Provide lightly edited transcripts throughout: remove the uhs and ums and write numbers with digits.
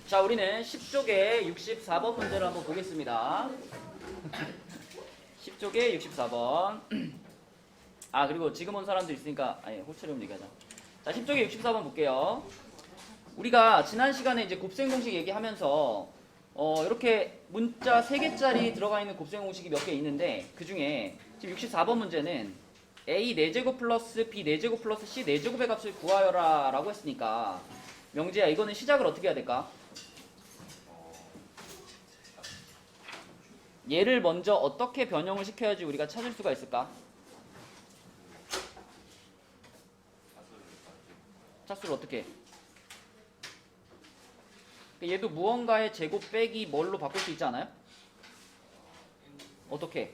자, 우리는 10쪽의 64번 문제를 한번 보겠습니다. 10쪽의 64번. 아, 그리고 지금 온 사람들 있으니까, 아니, 호출형 얘기하자. 자, 10쪽의 64번 볼게요. 우리가 지난 시간에 이제 곱셈 공식 얘기하면서, 이렇게 문자 3개짜리 들어가 있는 곱셈 공식이 몇 개 있는데, 그 중에 지금 64번 문제는 a 4제곱 플러스 b 4제곱 플러스 c 4제곱의 값을 구하여라 라고 했으니까, 명재야, 이거는 시작을 어떻게 해야 될까? 얘를 먼저 어떻게 변형을 시켜야지 우리가 찾을 수가 있을까? 차수를 어떻게 해? 얘도 무언가의 제곱 빼기 뭘로 바꿀 수 있지 않아요? 어떻게?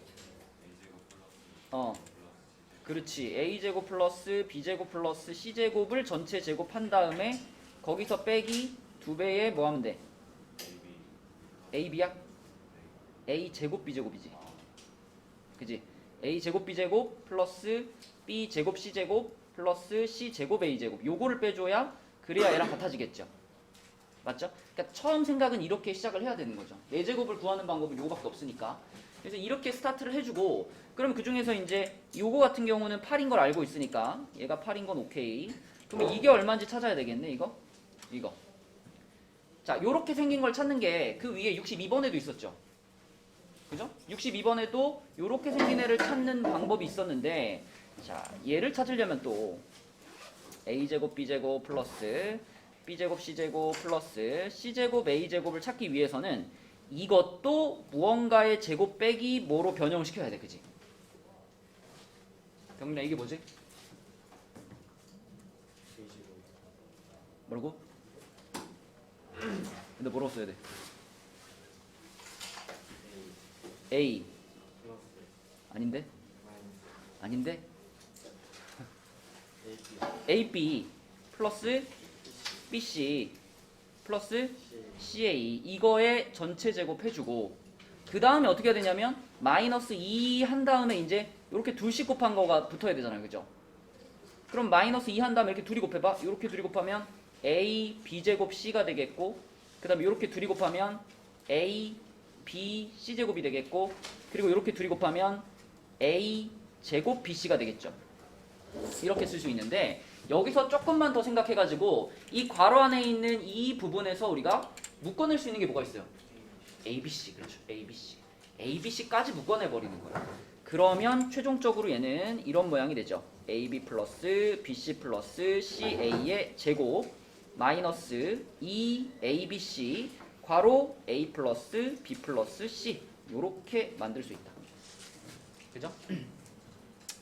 그렇지. a제곱 플러스 b제곱 플러스 c제곱을 전체 제곱한 다음에 거기서 빼기 2배에 뭐 하면 돼? ab야? a제곱 b제곱이지. 그지? a제곱 b제곱 플러스 b제곱 c제곱 플러스 c제곱 a제곱 요거를 빼줘야 그래야 얘랑 같아지겠죠. 맞죠? 그러니까 처음 생각은 이렇게 시작을 해야 되는 거죠. 4제곱을 구하는 방법은 요거밖에 없으니까. 그래서 이렇게 스타트를 해주고, 그럼 그 중에서 이제 요거 같은 경우는 8인 걸 알고 있으니까 얘가 8인 건 오케이. 그럼 이게 얼마인지 찾아야 되겠네. 이거. 자, 요렇게 생긴 걸 찾는 게 그 위에 62번에도 있었죠. 그죠? 62번에도 요렇게 생긴 애를 찾는 방법이 있었는데, 자, 얘를 찾으려면 또 a제곱 b제곱 플러스 b제곱 c제곱 플러스 c제곱 a제곱을 찾기 위해서는 이것도 무언가의 제곱 빼기 뭐로 변형시켜야 돼. 그지? 병민아, 이게 뭐지? 뭐라고? 근데 뭐라고 써야 돼? A 아닌데? AB 플러스 BC 플러스 CA 이거의 전체 제곱 해주고, 그 다음에 어떻게 해야 되냐면 마이너스 2 한 다음에 이제 이렇게 둘씩 곱한 거가 붙어야 되잖아요. 그죠? 그럼 마이너스 2 한 다음에 이렇게 둘이 곱해봐. 이렇게 둘이 곱하면 A B제곱 C가 되겠고, 그 다음에 이렇게 둘이 곱하면 A B C제곱이 되겠고, 그리고 이렇게 둘이 곱하면 A 제곱 BC가 되겠죠. 이렇게 쓸 수 있는데, 여기서 조금만 더 생각해가지고 이 괄호 안에 있는 이 부분에서 우리가 묶어낼 수 있는 게 뭐가 있어요? ABC. 그렇죠. ABC까지 묶어내버리는 거예요. 그러면 최종적으로 얘는 이런 모양이 되죠. AB 플러스 BC 플러스 CA의 제곱 마이너스 2ABC 괄호 A 플러스 B 플러스 C 요렇게 만들 수 있다. 그죠?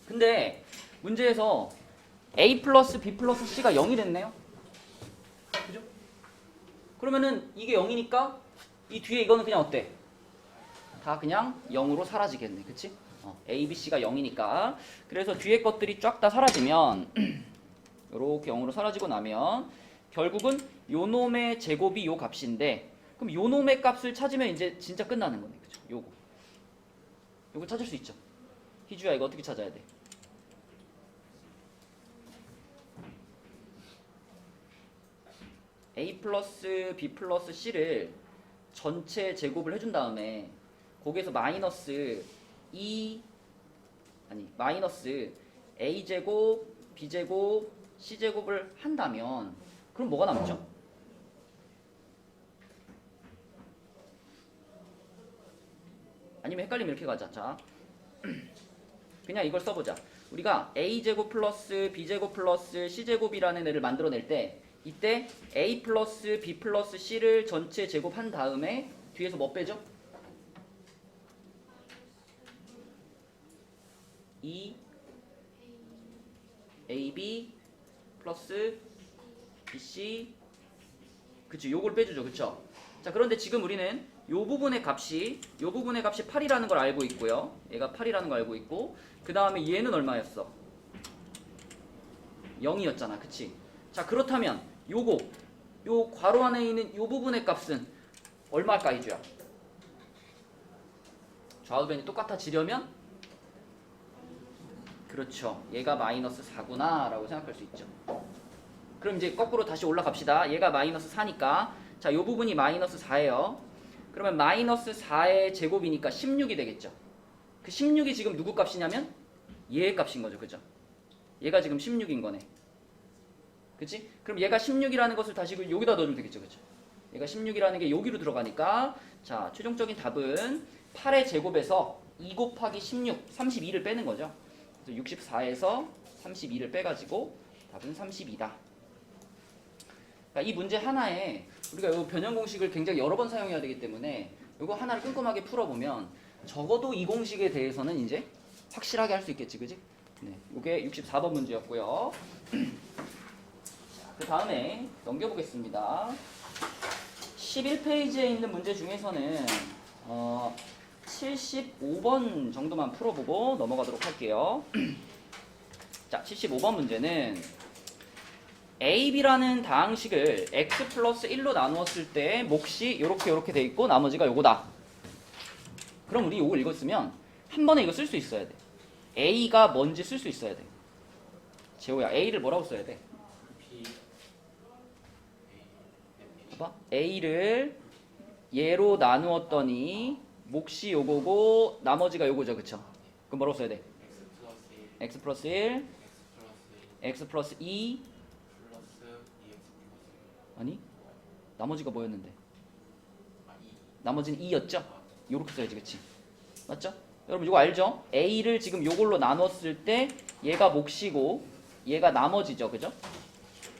근데 문제에서 A 플러스 B 플러스 C가 0이 됐네요. 그죠? 그러면은 이게 0이니까 이 뒤에 이거는 그냥 어때? 다 그냥 0으로 사라지겠네. 그치? A, B, C가 0이니까. 그래서 뒤에 것들이 쫙 다 사라지면 이렇게 0으로 사라지고 나면 결국은 요 놈의 제곱이 요 값인데, 그럼 요 놈의 값을 찾으면 이제 진짜 끝나는 거네. 그죠? 요거 찾을 수 있죠. 희주야, 이거 어떻게 찾아야 돼? A 플러스 B 플러스 C를 전체 제곱을 해준 다음에 거기에서 마이너스 A제곱, B제곱, C제곱을 한다면 그럼 뭐가 남죠? 아니면 헷갈리면 이렇게 가자. 자, 그냥 이걸 써보자. 우리가 A제곱 플러스 B제곱 플러스 C제곱이라는 애를 만들어낼 때 이때 A 플러스 B 플러스 C를 전체 제곱한 다음에 뒤에서 뭐 빼죠? 2AB 플러스 BC, 그치? 요걸 빼주죠. 그쵸? 자, 그런데 지금 우리는 요 부분의 값이 8이라는 걸 알고 있고요. 얘가 8이라는 걸 알고 있고, 그 다음에 얘는 얼마였어? 0이었잖아. 그치? 자, 그렇다면 요 괄호 안에 있는 요 부분의 값은 얼마일까, 이주야? 좌우변이 똑같아지려면, 그렇죠, 얘가 마이너스 4구나 라고 생각할 수 있죠. 그럼 이제 거꾸로 다시 올라갑시다. 얘가 마이너스 4니까 자, 요 부분이 마이너스 4예요. 그러면 마이너스 4의 제곱이니까 16이 되겠죠. 그 16이 지금 누구 값이냐면 얘의 값인 거죠. 그죠? 얘가 지금 16인 거네. 그치? 그럼 얘가 16이라는 것을 다시 여기다 넣어주면 되겠죠. 그죠? 얘가 16이라는 게 여기로 들어가니까 자, 최종적인 답은 8의 제곱에서 2 곱하기 16, 32를 빼는 거죠. 그래서 64에서 32를 빼가지고 답은 32다. 그러니까 이 문제 하나에 우리가 이 변형 공식을 굉장히 여러 번 사용해야 되기 때문에 이거 하나를 꼼꼼하게 풀어보면 적어도 이 공식에 대해서는 이제 확실하게 할 수 있겠지, 그지? 네, 이게 64번 문제였고요. 자, 그 다음에 넘겨보겠습니다. 11페이지에 있는 문제 중에서는 75번 정도만 풀어보고 넘어가도록 할게요. 자, 75번 문제는 a, b라는 다항식을 x 플러스 1로 나누었을 때 몫이 이렇게 돼 있고 나머지가 요거다. 그럼 우리 요걸 읽었으면 한 번에 이거 쓸 수 있어야 돼. a가 뭔지 쓸 수 있어야 돼. 재호야, a를 뭐라고 써야 돼? 봐봐. a를 얘로 나누었더니 몫이 요거고 나머지가 요거죠. 그쵸? 그럼 뭐라고 써야 돼? x 플러스 1, x 플러스 2, 아니 나머지가 뭐였는데? 나머지는 2였죠? 요렇게 써야지. 그치? 맞죠? 여러분 이거 알죠? a를 지금 요걸로 나눴을 때 얘가 몫이고 얘가 나머지죠. 그죠?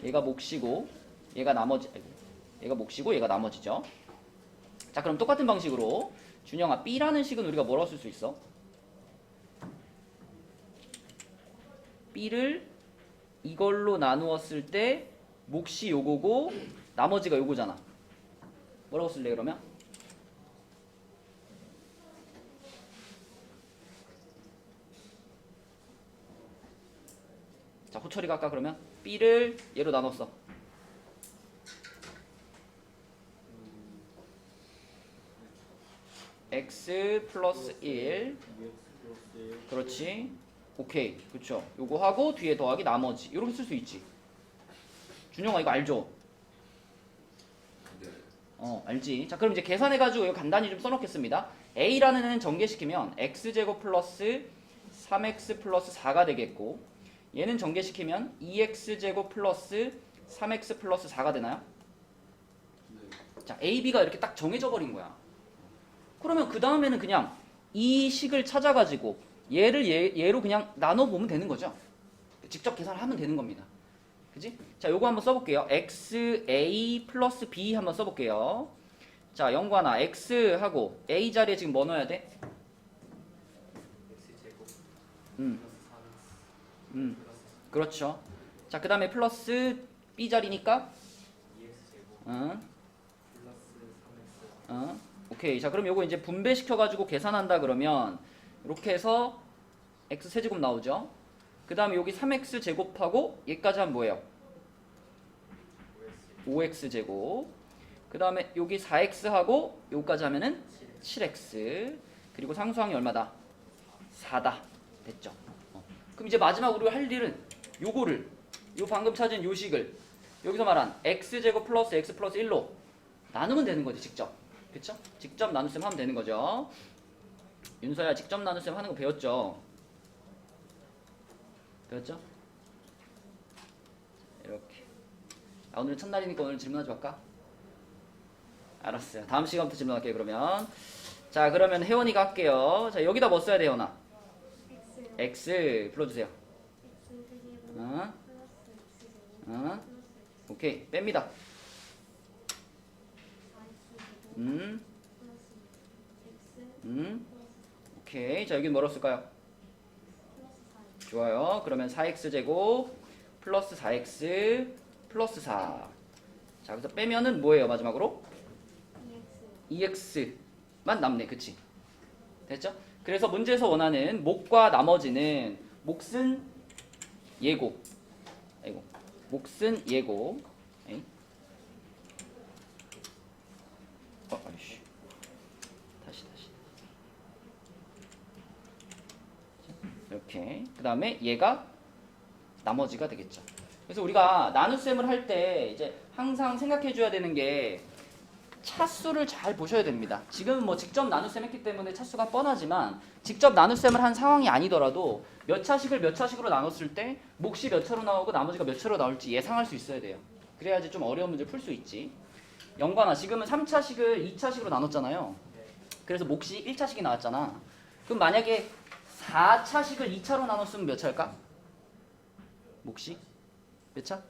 얘가 몫이고 얘가 나머지, 얘가 몫이고 얘가 나머지죠. 자, 그럼 똑같은 방식으로 준영아, b라는 식은 우리가 뭐라고 쓸 수 있어? b를 이걸로 나누었을 때 몫이 요거고 나머지가 요거잖아. 뭐라고 쓸래 그러면? 자, 호철이가 아까 그러면 b를 얘로 나눴어. x 플러스 1. 그렇지. 오케이. 그쵸. 요거 하고 뒤에 더하기 나머지. 이렇게 쓸 수 있지. 준영아 이거 알죠? 알지. 자, 그럼 이제 계산해가지고 이거 간단히 좀 써놓겠습니다. a라는 애는 전개시키면 x제곱 플러스 3x 플러스 4가 되겠고 얘는 전개시키면 2x제곱 플러스 3x 플러스 4가 되나요? 자, a, b가 이렇게 딱 정해져 버린 거야. 그러면 그 다음에는 그냥 이 식을 찾아가지고 얘를 얘로 그냥 나눠보면 되는 거죠. 직접 계산을 하면 되는 겁니다. 그지? 자, 요거 한번 써볼게요. xa 플러스 b 한번 써볼게요. 자, 영관아, x하고 a 자리에 지금 뭐 넣어야 돼? 그렇죠. 자, 그 다음에 플러스 b 자리니까 오케이. 자, 그럼 요거 이제 분배시켜가지고 계산한다 그러면 이렇게 해서 x 세제곱 나오죠. 그 다음에 여기 3x 제곱하고 얘까지 하면 뭐예요? 5x 제곱. 그 다음에 여기 4x 하고 요까지 하면은 7x. 그리고 상수항이 얼마다? 4다. 됐죠? 그럼 이제 마지막 우리가 할 일은 요거를, 요 방금 찾은 요 식을 여기서 말한 x 제곱 플러스 x 플러스 1로 나누면 되는 거지. 직접. 그쵸? 직접 나눗셈 하면 되는 거죠. 윤서야, 직접 나눗셈 하는 거 배웠죠? 배웠죠? 이렇게. 오늘 첫날이니까 오늘 질문하지 말까? 알았어요. 다음 시간부터 질문할게요. 그러면 자, 그러면 혜원이가 할게요. 자, 여기다 뭐 써야 돼, 혜원아? x 불러주세요. 오케이, 뺍니다. 오케이. 자, 여기 뭐로 쓸까요? 좋아요. 그러면 4x제곱 플러스 4x 플러스 4. 자, 그래서 빼면은 뭐예요, 마지막으로? 2x만 남네. 그치? 됐죠? 그래서 문제에서 원하는 몫과 나머지는 몫은 예고. 아이고. 몫은 예고. 에이. 아이씨. 다시. 이렇게. 그 다음에 얘가 나머지가 되겠죠. 그래서 우리가 나눗셈을 할 때 이제 항상 생각해 줘야 되는 게 차수를 잘 보셔야 됩니다. 지금은 뭐 직접 나눗셈 했기 때문에 차수가 뻔하지만 직접 나눗셈을 한 상황이 아니더라도 몇 차식을 몇 차식으로 나눴을 때 몫이 몇 차로 나오고 나머지가 몇 차로 나올지 예상할 수 있어야 돼요. 그래야지 좀 어려운 문제 풀 수 있지. 영관아, 지금은 3차식을 2차식으로 나눴잖아요. 그래서 몫이 1차식이 나왔잖아. 그럼 만약에 4차식을 2차로 나눴으면 몇 차일까? 몫이 몇 차?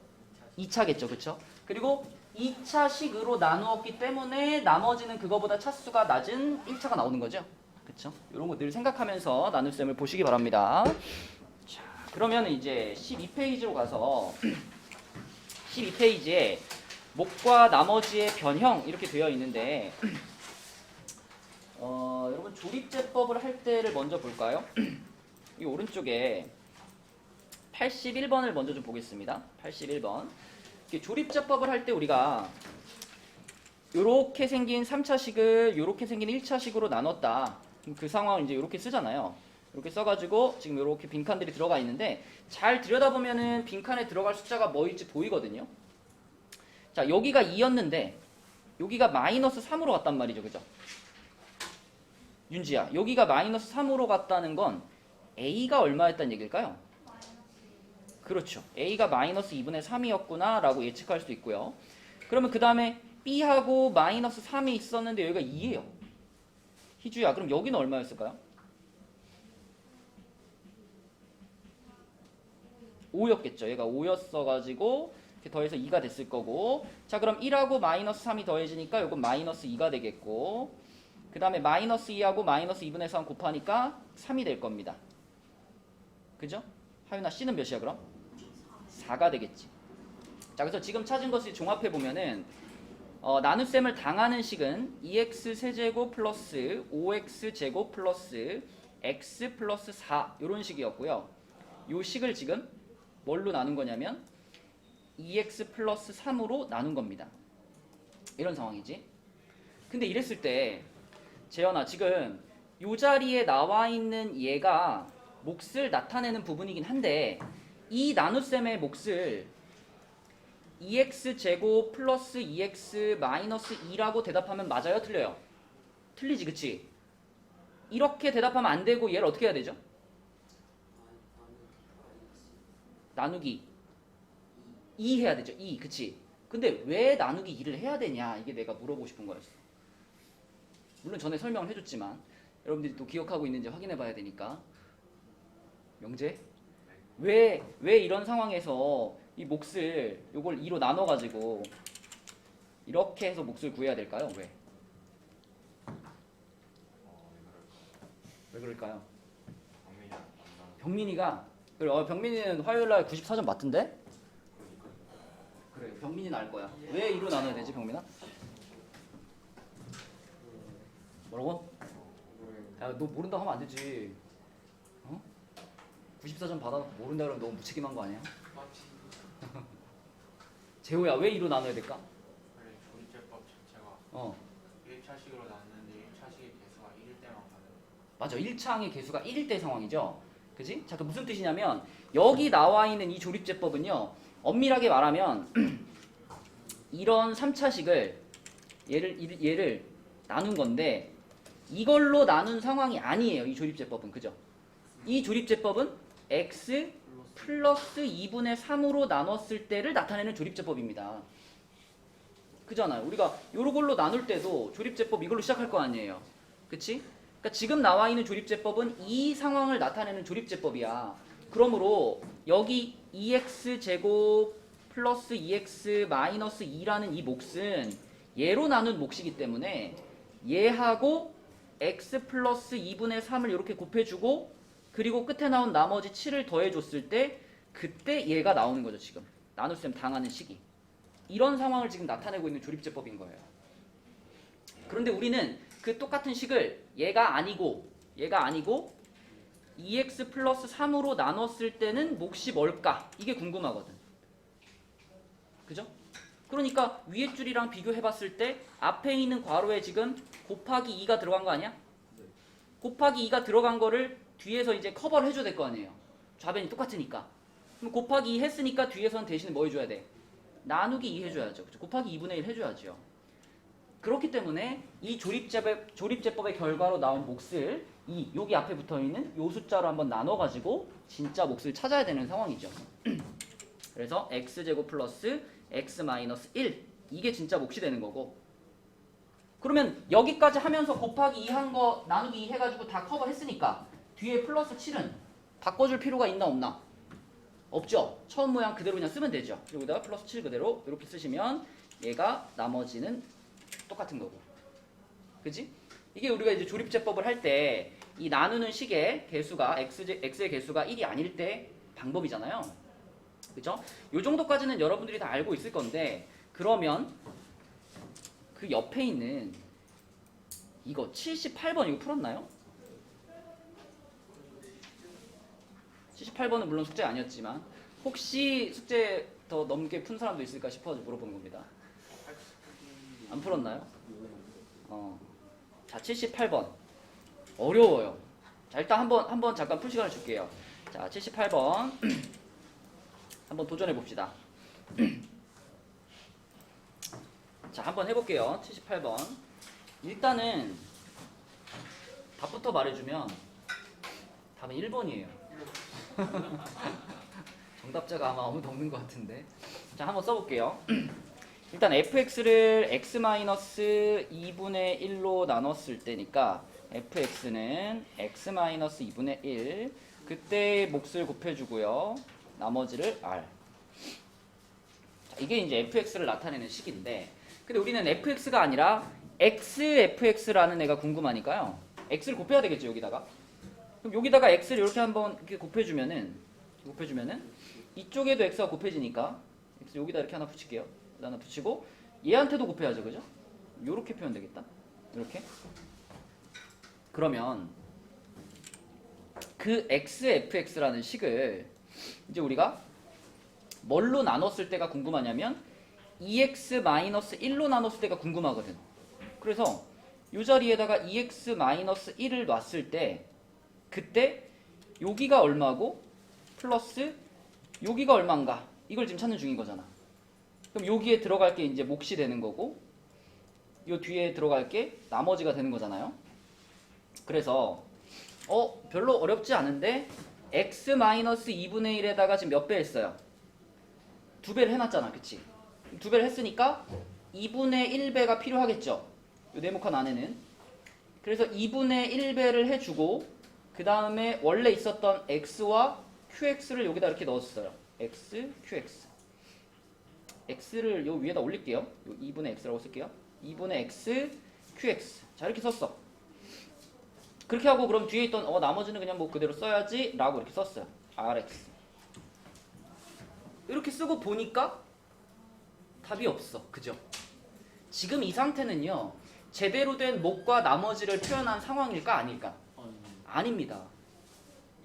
2차겠죠, 그쵸? 그리고 2차식으로 나누었기 때문에 나머지는 그거보다 차수가 낮은 1차가 나오는 거죠. 그쵸? 이런 거 늘 생각하면서 나눗셈을 보시기 바랍니다. 자, 그러면 이제 12페이지로 가서 12페이지에 몫과 나머지의 변형 이렇게 되어 있는데 여러분 조립제법을 할 때를 먼저 볼까요? 이 오른쪽에 81번을 먼저 좀 보겠습니다. 81번. 조립제법을 할 때 우리가 요렇게 생긴 3차식을 요렇게 생긴 1차식으로 나눴다. 그 상황을 이제 요렇게 쓰잖아요. 이렇게 써가지고 지금 요렇게 빈칸들이 들어가 있는데 잘 들여다보면은 빈칸에 들어갈 숫자가 뭐일지 보이거든요. 자, 여기가 2였는데 여기가 마이너스 3으로 갔단 말이죠. 그죠? 윤지야, 여기가 마이너스 3으로 갔다는 건 A가 얼마였다는 얘기일까요? 그렇죠. A가 마이너스 2분의 3이었구나 라고 예측할 수 있고요. 그러면 그 다음에 B하고 마이너스 3이 있었는데 여기가 2예요. 희주야, 그럼 여기는 얼마였을까요? 5였겠죠. 얘가 5였어가지고 이렇게 더해서 2가 됐을 거고, 자 그럼 1하고 마이너스 3이 더해지니까 이건 마이너스 2가 되겠고, 그 다음에 마이너스 2하고 마이너스 2분의 3 곱하니까 3이 될 겁니다. 그죠? 하윤아, C는 몇이야 그럼? 4가 되겠지. 자, 그래서 지금 찾은 것을 종합해보면은 나눗셈을 당하는 식은 2x 세제곱 플러스 5x 제곱 플러스 x 플러스 4 이런 식이었고요. 이 식을 지금 뭘로 나눈 거냐면 2x 플러스 3으로 나눈 겁니다. 이런 상황이지. 근데 이랬을 때 재현아, 지금 이 자리에 나와 있는 얘가 몫을 나타내는 부분이긴 한데 이 나눗셈의 몫을 2x 제곱 플러스 2x 마이너스 2라고 대답하면 맞아요? 틀려요? 틀리지, 그치? 이렇게 대답하면 안 되고 얘를 어떻게 해야 되죠? 나누기 2 해야 되죠. 2, 그치? 근데 왜 나누기 2를 해야 되냐, 이게 내가 물어보고 싶은 거였어. 물론 전에 설명을 해줬지만 여러분들이 또 기억하고 있는지 확인해 봐야 되니까. 명재? 왜 이런 상황에서 이 몫을 요걸 2로 나눠가지고 이렇게 해서 몫을 구해야 될까요? 왜? 왜 그럴까요? 병민이가 병민이는 화요일날 94점 맞던데? 그래, 병민이는 알 거야. 왜 2로 나눠야 되지, 병민아? 뭐라고? 야, 너 모른다고 하면 안 되지. 94점 받아 모른다 그러면 너무 무책임한 거 아니야? 재호야, 왜 2로 나눠야 될까? 원래 조립제법 자체가 1차식으로 나누는데 1차식의 개수가 1일 때만 가는. 맞아, 1차항의 개수가 1일 때 상황이죠. 그지? 자, 그 무슨 뜻이냐면 여기 나와 있는 이 조립제법은요, 엄밀하게 말하면 이런 3차식을 얘를 나눈 건데 이걸로 나눈 상황이 아니에요. 이 조립제법은. 그죠? 이 조립제법은 x 플러스 2분의 3으로 나눴을 때를 나타내는 조립제법입니다. 그잖아요. 우리가 요걸로 나눌 때도 조립제법 이걸로 시작할 거 아니에요. 그치? 그러니까 지금 나와 있는 조립제법은 이 상황을 나타내는 조립제법이야. 그러므로 여기 2x 제곱 플러스 2x 마이너스 2라는 이 몫은 얘로 나눈 몫이기 때문에 얘하고 x 플러스 2분의 3을 이렇게 곱해주고 그리고 끝에 나온 나머지 7을 더해줬을 때 그때 얘가 나오는 거죠. 지금 나눗셈 당하는 식이. 이런 상황을 지금 나타내고 있는 조립제법인 거예요. 그런데 우리는 그 똑같은 식을 얘가 아니고 2x 플러스 3으로 나눴을 때는 몫이 뭘까? 이게 궁금하거든. 그죠? 그러니까 위에 줄이랑 비교해봤을 때 앞에 있는 괄호에 지금 곱하기 2가 들어간 거 아니야? 곱하기 2가 들어간 거를 뒤에서 이제 커버를 해줘야 될 거 아니에요. 좌변이 똑같으니까. 그럼 곱하기 2 했으니까 뒤에서는 대신 뭐 해줘야 돼? 나누기 2 해줘야죠. 그쵸? 곱하기 2분의 1 해줘야죠. 그렇기 때문에 이 조립제법의 결과로 나온 몫을 여기 앞에 붙어있는 요 숫자로 한번 나눠가지고 진짜 몫을 찾아야 되는 상황이죠. 그래서 x제곱 플러스 x 마이너스 1 이게 진짜 몫이 되는 거고, 그러면 여기까지 하면서 곱하기 2 한 거 나누기 2 해가지고 다 커버했으니까 뒤에 플러스 7은 바꿔줄 필요가 있나 없나? 없죠. 처음 모양 그대로 그냥 쓰면 되죠. 여기다가 플러스 7 그대로 이렇게 쓰시면 얘가 나머지는 똑같은 거고, 그지? 이게 우리가 이제 조립제법을 할 때 이 나누는 식의 개수가 x의 개수가 1이 아닐 때 방법이잖아요. 그죠? 요 정도까지는 여러분들이 다 알고 있을 건데, 그러면 그 옆에 있는 이거 78번 이거 풀었나요? 78번은 물론 숙제 아니었지만 혹시 숙제 더 넘게 푼 사람도 있을까 싶어서 물어보는 겁니다. 안 풀었나요? 자, 78번 어려워요. 자, 일단 한번 잠깐 풀 시간을 줄게요. 자, 78번 한번 도전해 봅시다. 자, 한번 해볼게요. 78번. 일단은 답부터 말해주면 답은 1번이에요. 정답자가 아마 아무도 없는 것 같은데. 자, 한번 써볼게요. 일단 fx를 x-2분의 1로 나눴을 때니까 fx는 x-2분의 1 그때의 몫을 곱해주고요. 나머지를 r. 자, 이게 이제 fx를 나타내는 식인데, 근데 우리는 fx가 아니라 xfx라는 애가 궁금하니까요. x를 곱해야 되겠죠, 여기다가. 그럼 여기다가 x를 이렇게 한번 이렇게 곱해주면은 이쪽에도 x가 곱해지니까 x 여기다 이렇게 하나 붙일게요. 하나 붙이고 얘한테도 곱해야죠, 그죠? 요렇게 표현 되겠다. 이렇게. 그러면 그 xfx라는 식을 이제 우리가 뭘로 나눴을 때가 궁금하냐면 2x-1로 나눴을 때가 궁금하거든. 그래서 이 자리에다가 2x-1을 놨을 때 그때 여기가 얼마고 플러스 여기가 얼마인가 이걸 지금 찾는 중인 거잖아. 그럼 여기에 들어갈 게 이제 몫이 되는 거고 요 뒤에 들어갈 게 나머지가 되는 거잖아요. 그래서 별로 어렵지 않은데 x-2분의 1에다가 지금 몇 배 했어요? 2배를 해놨잖아, 그치? 2배를 했으니까 2분의 1배가 필요하겠죠, 요 네모칸 안에는. 그래서 2분의 1배를 해주고 그 다음에 원래 있었던 x와 qx를 여기다 이렇게 넣었어요. x, qx. x를 요 위에다 올릴게요. 요 2분의 x라고 쓸게요. 2분의 x, qx. 자, 이렇게 썼어. 그렇게 하고 그럼 뒤에 있던 나머지는 그냥 뭐 그대로 써야지 라고 이렇게 썼어요. rx. 이렇게 쓰고 보니까 답이 없어. 그죠? 지금 이 상태는요, 제대로 된 몫과 나머지를 표현한 상황일까 아닐까? 아닙니다.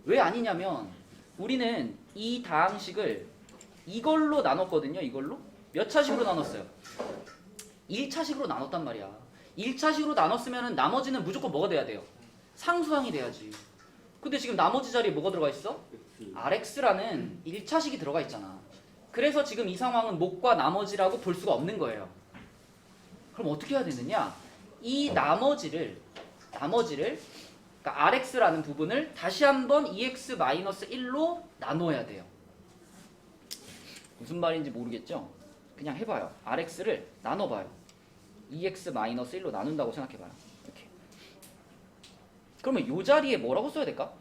왜 아니냐면 우리는 이 다항식을 이걸로 나눴거든요. 이걸로. 몇 차식으로 나눴어요? 1차식으로 나눴단 말이야. 1차식으로 나눴으면 나머지는 무조건 뭐가 돼야 돼요? 상수항이 돼야지. 근데 지금 나머지 자리에 뭐가 들어가 있어? rx라는 1차식이 들어가 있잖아. 그래서 지금 이 상황은 몫과 나머지라고 볼 수가 없는 거예요. 그럼 어떻게 해야 되느냐? 이 나머지를 그러니까 rx라는 부분을 다시 한번 2x-1로 나눠야 돼요. 무슨 말인지 모르겠죠? 그냥 해봐요. rx를 나눠봐요. 2x-1로 나눈다고 생각해봐요. 이렇게. 그러면 이 자리에 뭐라고 써야 될까?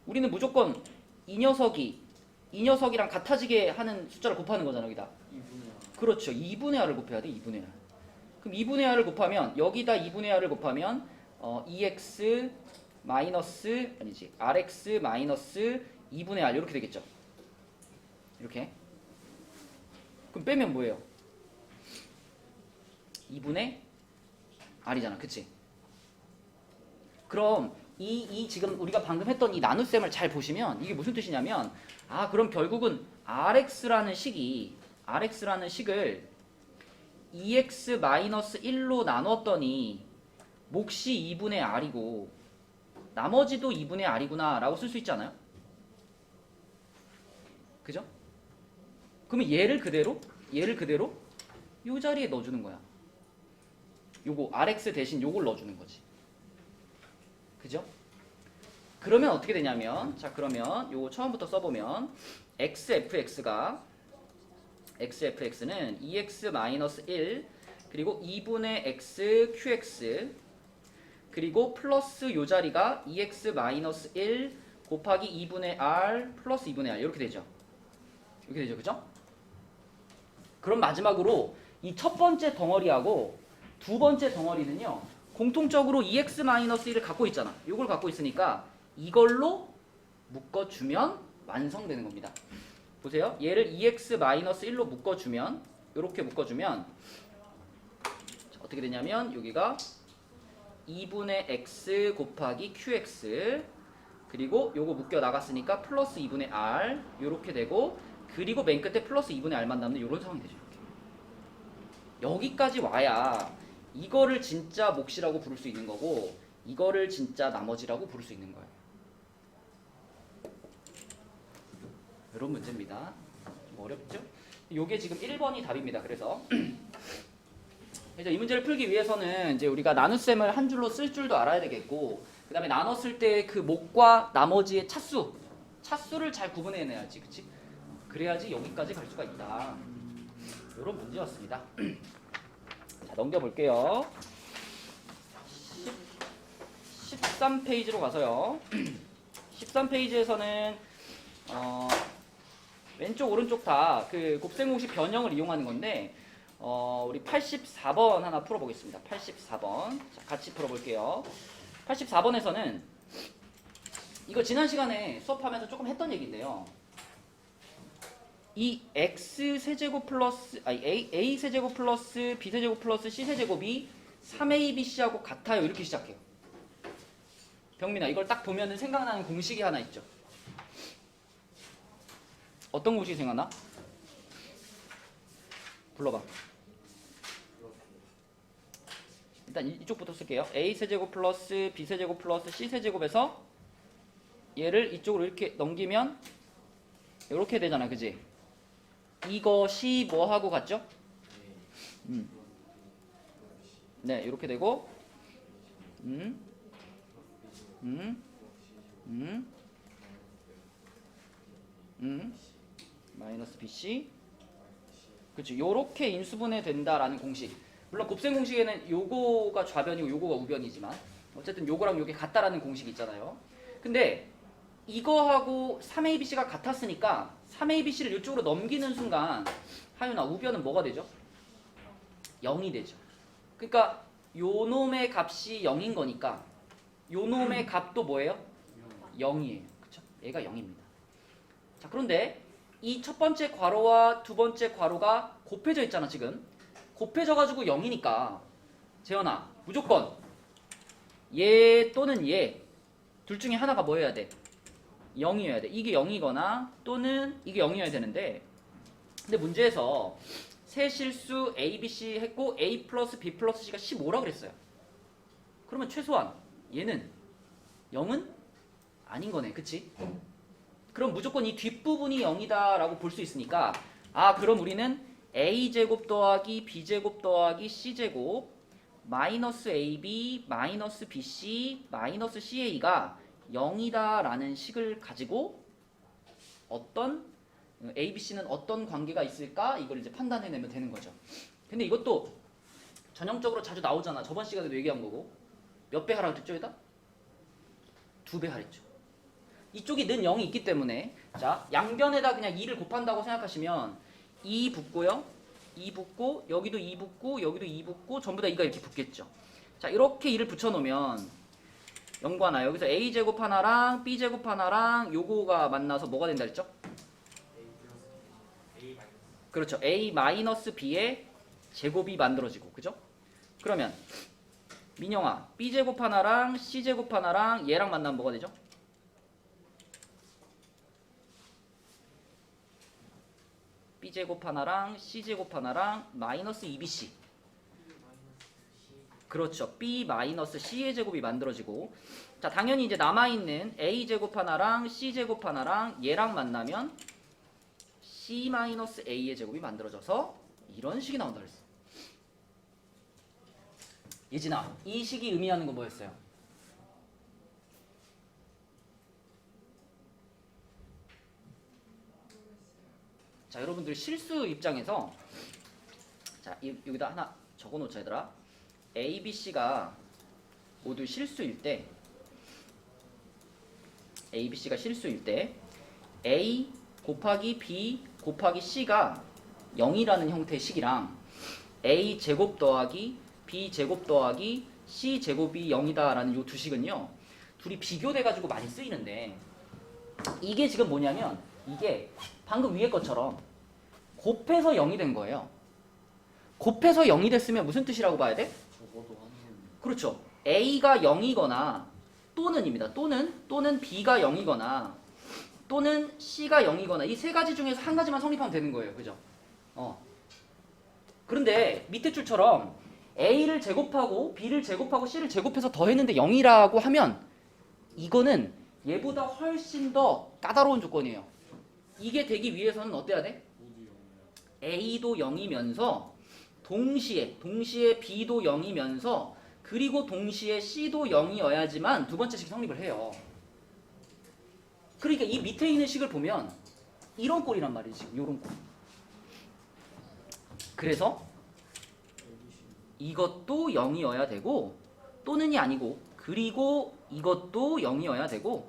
우리는 무조건 이 녀석이랑 같아지게 하는 숫자를 곱하는 거잖아, 여기다. 2분의 그렇죠. 2분의 r을 곱해야 돼, 2분의 r. 그럼 2분의 r을 곱하면, 여기다 2분의 r을 곱하면, rx 마이너스 2분의 r, 이렇게 되겠죠. 이렇게. 그럼 빼면 뭐예요? 2분의 r이잖아, 그치? 그럼 이 지금 우리가 방금 했던 이 나눗셈을 잘 보시면 이게 무슨 뜻이냐면, 그럼 결국은 rx라는 식을 2x-1로 나눴더니 몫이 2분의 r이고 나머지도 2분의 r이구나 라고 쓸 수 있지 않아요? 그죠? 그러면 얘를 그대로 요 자리에 넣어주는 거야. 요거 Rx 대신 요걸 넣어주는 거지. 그죠? 그러면 어떻게 되냐면, 자 그러면 요거 처음부터 써보면 xfx는 2x-1 그리고 2분의 x qx 그리고 플러스 요 자리가 2x-1 곱하기 2분의 r 플러스 2분의 r 이렇게 되죠. 이렇게 되죠. 그죠? 그럼 마지막으로 이 첫 번째 덩어리하고 두 번째 덩어리는요. 공통적으로 2x-1을 갖고 있잖아. 이걸 갖고 있으니까 이걸로 묶어주면 완성되는 겁니다. 보세요. 얘를 2x-1로 묶어주면 이렇게 묶어주면 어떻게 되냐면 여기가 2분의 x 곱하기 qx 그리고 요거 묶여 나갔으니까 플러스 2분의 r 요렇게 되고 그리고 맨 끝에 플러스 2분의 r만 남는 요런 상황이 되죠. 이렇게. 여기까지 와야 이거를 진짜 몫이라고 부를 수 있는 거고 이거를 진짜 나머지라고 부를 수 있는 거예요. 이런 문제입니다. 좀 어렵죠? 요게 지금 1번이 답입니다. 그래서 이 문제를 풀기 위해서는 이제 우리가 나눗셈을 한 줄로 쓸 줄도 알아야 되겠고 그 다음에 나눴을 때 그 목과 나머지의 차수를 잘 구분해내야지. 그치? 그래야지 여기까지 갈 수가 있다. 이런 문제였습니다. 자, 넘겨볼게요. 13페이지로 가서요. 13페이지에서는 왼쪽 오른쪽 다 그 곱셈 공식 변형을 이용하는 건데 우리 84번 하나 풀어보겠습니다. 84번 자, 같이 풀어볼게요. 84번에서는 이거 지난 시간에 수업하면서 조금 했던 얘기인데요. 이 x 세제곱 플러스 a 세제곱 플러스 b 세제곱 플러스 c 세제곱이 3abc하고 같아요. 이렇게 시작해요. 병민아 이걸 딱 보면은 생각나는 공식이 하나 있죠. 어떤 공식이 생각나? 불러봐. 일단 이쪽부터 쓸게요. a 세제곱 플러스 b 세제곱 플러스 c 세제곱에서 얘를 이쪽으로 이렇게 넘기면 이렇게 되잖아. 그지? 이것이 뭐하고 같죠? 네, 이렇게 되고 마이너스 bc 그렇죠. 요렇게 인수분해 된다라는 공식. 물론 곱셈 공식에는 요거가 좌변이고 요거가 우변이지만 어쨌든 요거랑 요게 같다라는 공식이 있잖아요. 근데 이거하고 3abc가 같았으니까 3abc를 이쪽으로 넘기는 순간 하윤아 우변은 뭐가 되죠? 0이 되죠. 그러니까 요 놈의 값이 0인 거니까 요 놈의 값도 뭐예요? 0이에요. 그쵸? 얘가 0입니다. 자, 그런데 이 첫 번째 괄호와 두 번째 괄호가 곱해져 있잖아. 지금 곱해져 가지고 0이니까 재현아 무조건 얘 또는 얘 둘 중에 하나가 뭐여야 돼? 0이어야 돼. 이게 0이거나 또는 이게 0이어야 되는데 근데 문제에서 세 실수 A, B, C 했고 A 플러스 B 플러스 C가 15라 그랬어요. 그러면 최소한 얘는 0은 아닌 거네. 그치? 그럼 무조건 이 뒷부분이 0이다 라고 볼 수 있으니까 그럼 우리는 A제곱 더하기 B제곱 더하기 C제곱 마이너스 AB 마이너스 BC 마이너스 CA가 0이다 라는 식을 가지고 어떤 A, B, C는 어떤 관계가 있을까 이걸 이제 판단해내면 되는 거죠. 근데 이것도 전형적으로 자주 나오잖아. 저번 시간에도 얘기한 거고 몇 배 하라고 했죠? 여기다? 2배 하랬죠. 이쪽이 는 0이 있기 때문에 자 양변에다 그냥 2를 곱한다고 생각하시면 2 붙고요. 2 붙고 여기도 2 붙고 여기도 2 붙고 전부 다 2가 이렇게 붙겠죠. 자 이렇게 2를 붙여놓으면 연관하 여기서 A제곱 하나랑 B제곱 하나랑 요거가 만나서 뭐가 된다 했죠? 그렇죠. A-B의 제곱이 만들어지고 그죠? 그러면 민영아 B제곱 하나랑 C제곱 하나랑 얘랑 만나면 뭐가 되죠? B제곱 하나랑 C제곱 하나랑 마이너스 2BC 그렇죠. B-C의 제곱이 만들어지고 자 당연히 이제 남아있는 A제곱 하나랑 C제곱 하나랑 얘랑 만나면 C-A의 제곱이 만들어져서 이런 식이 나온다 그랬어. 예진아, 이 식이 의미하는 건 뭐였어요? 자, 여러분들 실수 입장에서 자, 여기다 하나 적어놓자 얘들아. A, B, C가 모두 실수일 때 A, B, C가 실수일 때 A 곱하기 B 곱하기 C가 0이라는 형태의 식이랑 A 제곱 더하기 B 제곱 더하기 C 제곱이 0이다 라는 요 두 식은요 둘이 비교돼가지고 많이 쓰이는데 이게 지금 뭐냐면 이게 방금 위에 것처럼 곱해서 0이 된 거예요. 곱해서 0이 됐으면 무슨 뜻이라고 봐야 돼? 적어도 한 그렇죠. A가 0이거나 또는입니다. 또는 B가 0이거나 또는 C가 0이거나 이 세 가지 중에서 한 가지만 성립하면 되는 거예요. 그죠? 그런데 밑에 줄처럼 A를 제곱하고 B를 제곱하고 C를 제곱해서 더했는데 0이라고 하면 이거는 얘보다 훨씬 더 까다로운 조건이에요. 이게 되기 위해서는 어때야 돼? 모두 0이야. A도 0이면서 동시에 B도 0이면서 그리고 동시에 C도 0이어야지만 두 번째 식 성립을 해요. 그러니까 이 밑에 있는 식을 보면 이런 꼴이란 말이지. 지금 이런 꼴. 그래서 이것도 0이어야 되고 또는이 아니고 그리고 이것도 0이어야 되고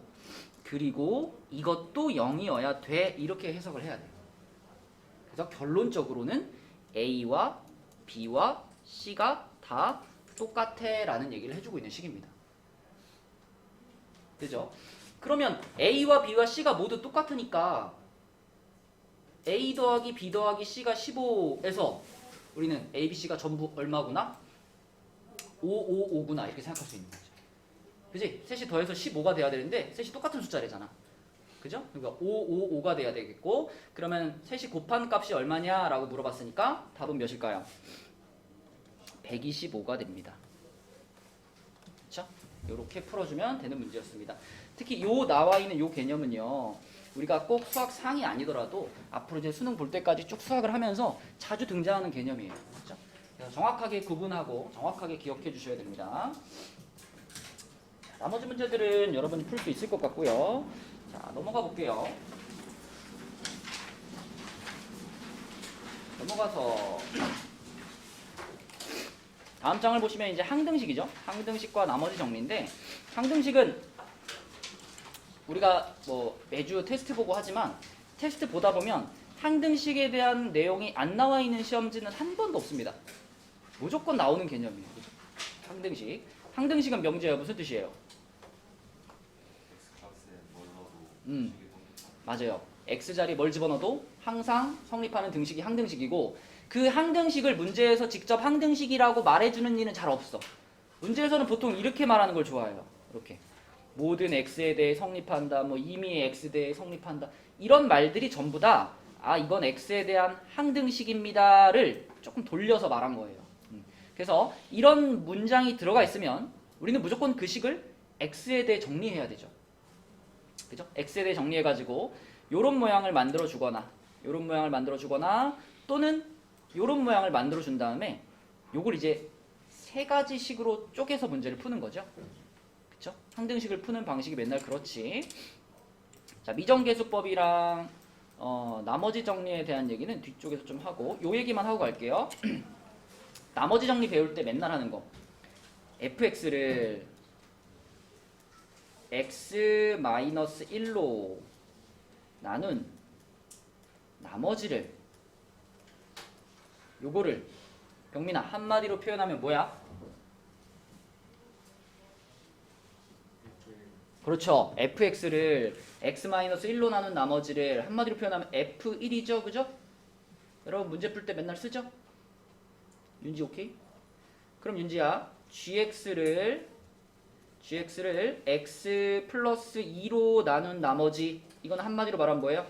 그리고 이것도 0이어야 돼. 이렇게 해석을 해야 돼요. 그래서 결론적으로는 A와 B와 C가 다 똑같아 라는 얘기를 해주고 있는 식입니다. 그죠? 그러면 A와 B와 C가 모두 똑같으니까 A 더하기 B 더하기 C가 15에서 우리는 A, B, C가 전부 얼마구나? 5, 5, 5구나 이렇게 생각할 수 있는 거죠. 그지? 셋이 더해서 15가 돼야 되는데 셋이 똑같은 숫자래잖아. 그죠? 그러니까 5, 5, 5가 돼야 되겠고 그러면 셋이 곱한 값이 얼마냐 라고 물어봤으니까 답은 몇일까요? 125가 됩니다. 그렇죠? 이렇게 풀어주면 되는 문제였습니다. 특히 요 나와 있는 요 개념은요. 우리가 꼭 수학 상이 아니더라도 앞으로 이제 수능 볼 때까지 쭉 수학을 하면서 자주 등장하는 개념이에요. 그렇죠? 그래서 정확하게 구분하고 정확하게 기억해 주셔야 됩니다. 나머지 문제들은 여러분이 풀 수 있을 것 같고요. 자, 넘어가 볼게요. 넘어가서 다음 장을 보시면 이제 항등식이죠. 항등식과 나머지 정리인데 항등식은 우리가 뭐 매주 테스트 보고 하지만 테스트 보다 보면 항등식에 대한 내용이 안 나와 있는 시험지는 한 번도 없습니다. 무조건 나오는 개념이에요. 그죠? 항등식. 항등식은 명제예요. 무슨 뜻이에요? 맞아요. X자리 뭘 집어넣어도 항상 성립하는 등식이 항등식이고 그 항등식을 문제에서 직접 항등식이라고 말해주는 일은 잘 없어. 문제에서는 보통 이렇게 말하는 걸 좋아해요. 이렇게. 모든 X에 대해 성립한다. 뭐 이미 X에 대해 성립한다. 이런 말들이 전부 다 이건 X에 대한 항등식입니다를 조금 돌려서 말한 거예요. 그래서 이런 문장이 들어가 있으면 우리는 무조건 그 식을 X에 대해 정리해야 되죠. 그죠? X에 대해 정리해가지고 요런 모양을 만들어 주거나 요런 모양을 만들어 주거나 또는 요런 모양을 만들어 준 다음에 요걸 이제 세 가지 식으로 쪼개서 문제를 푸는 거죠. 그쵸? 항등식을 푸는 방식이 맨날 그렇지. 자, 미정계수법이랑 나머지 정리에 대한 얘기는 뒤쪽에서 좀 하고 요 얘기만 하고 갈게요. 나머지 정리 배울 때 맨날 하는 거. fx를 x-1로 나눈 나머지를 요거를 병민아 한마디로 표현하면 뭐야? 그렇죠. fx를 x-1로 나눈 나머지를 한마디로 표현하면 f1이죠. 그죠? 여러분 문제 풀 때 맨날 쓰죠? 윤지 오케이? 그럼 윤지야 gx를 x 플러스 2로 나눈 나머지 이건 한마디로 말하면 뭐예요?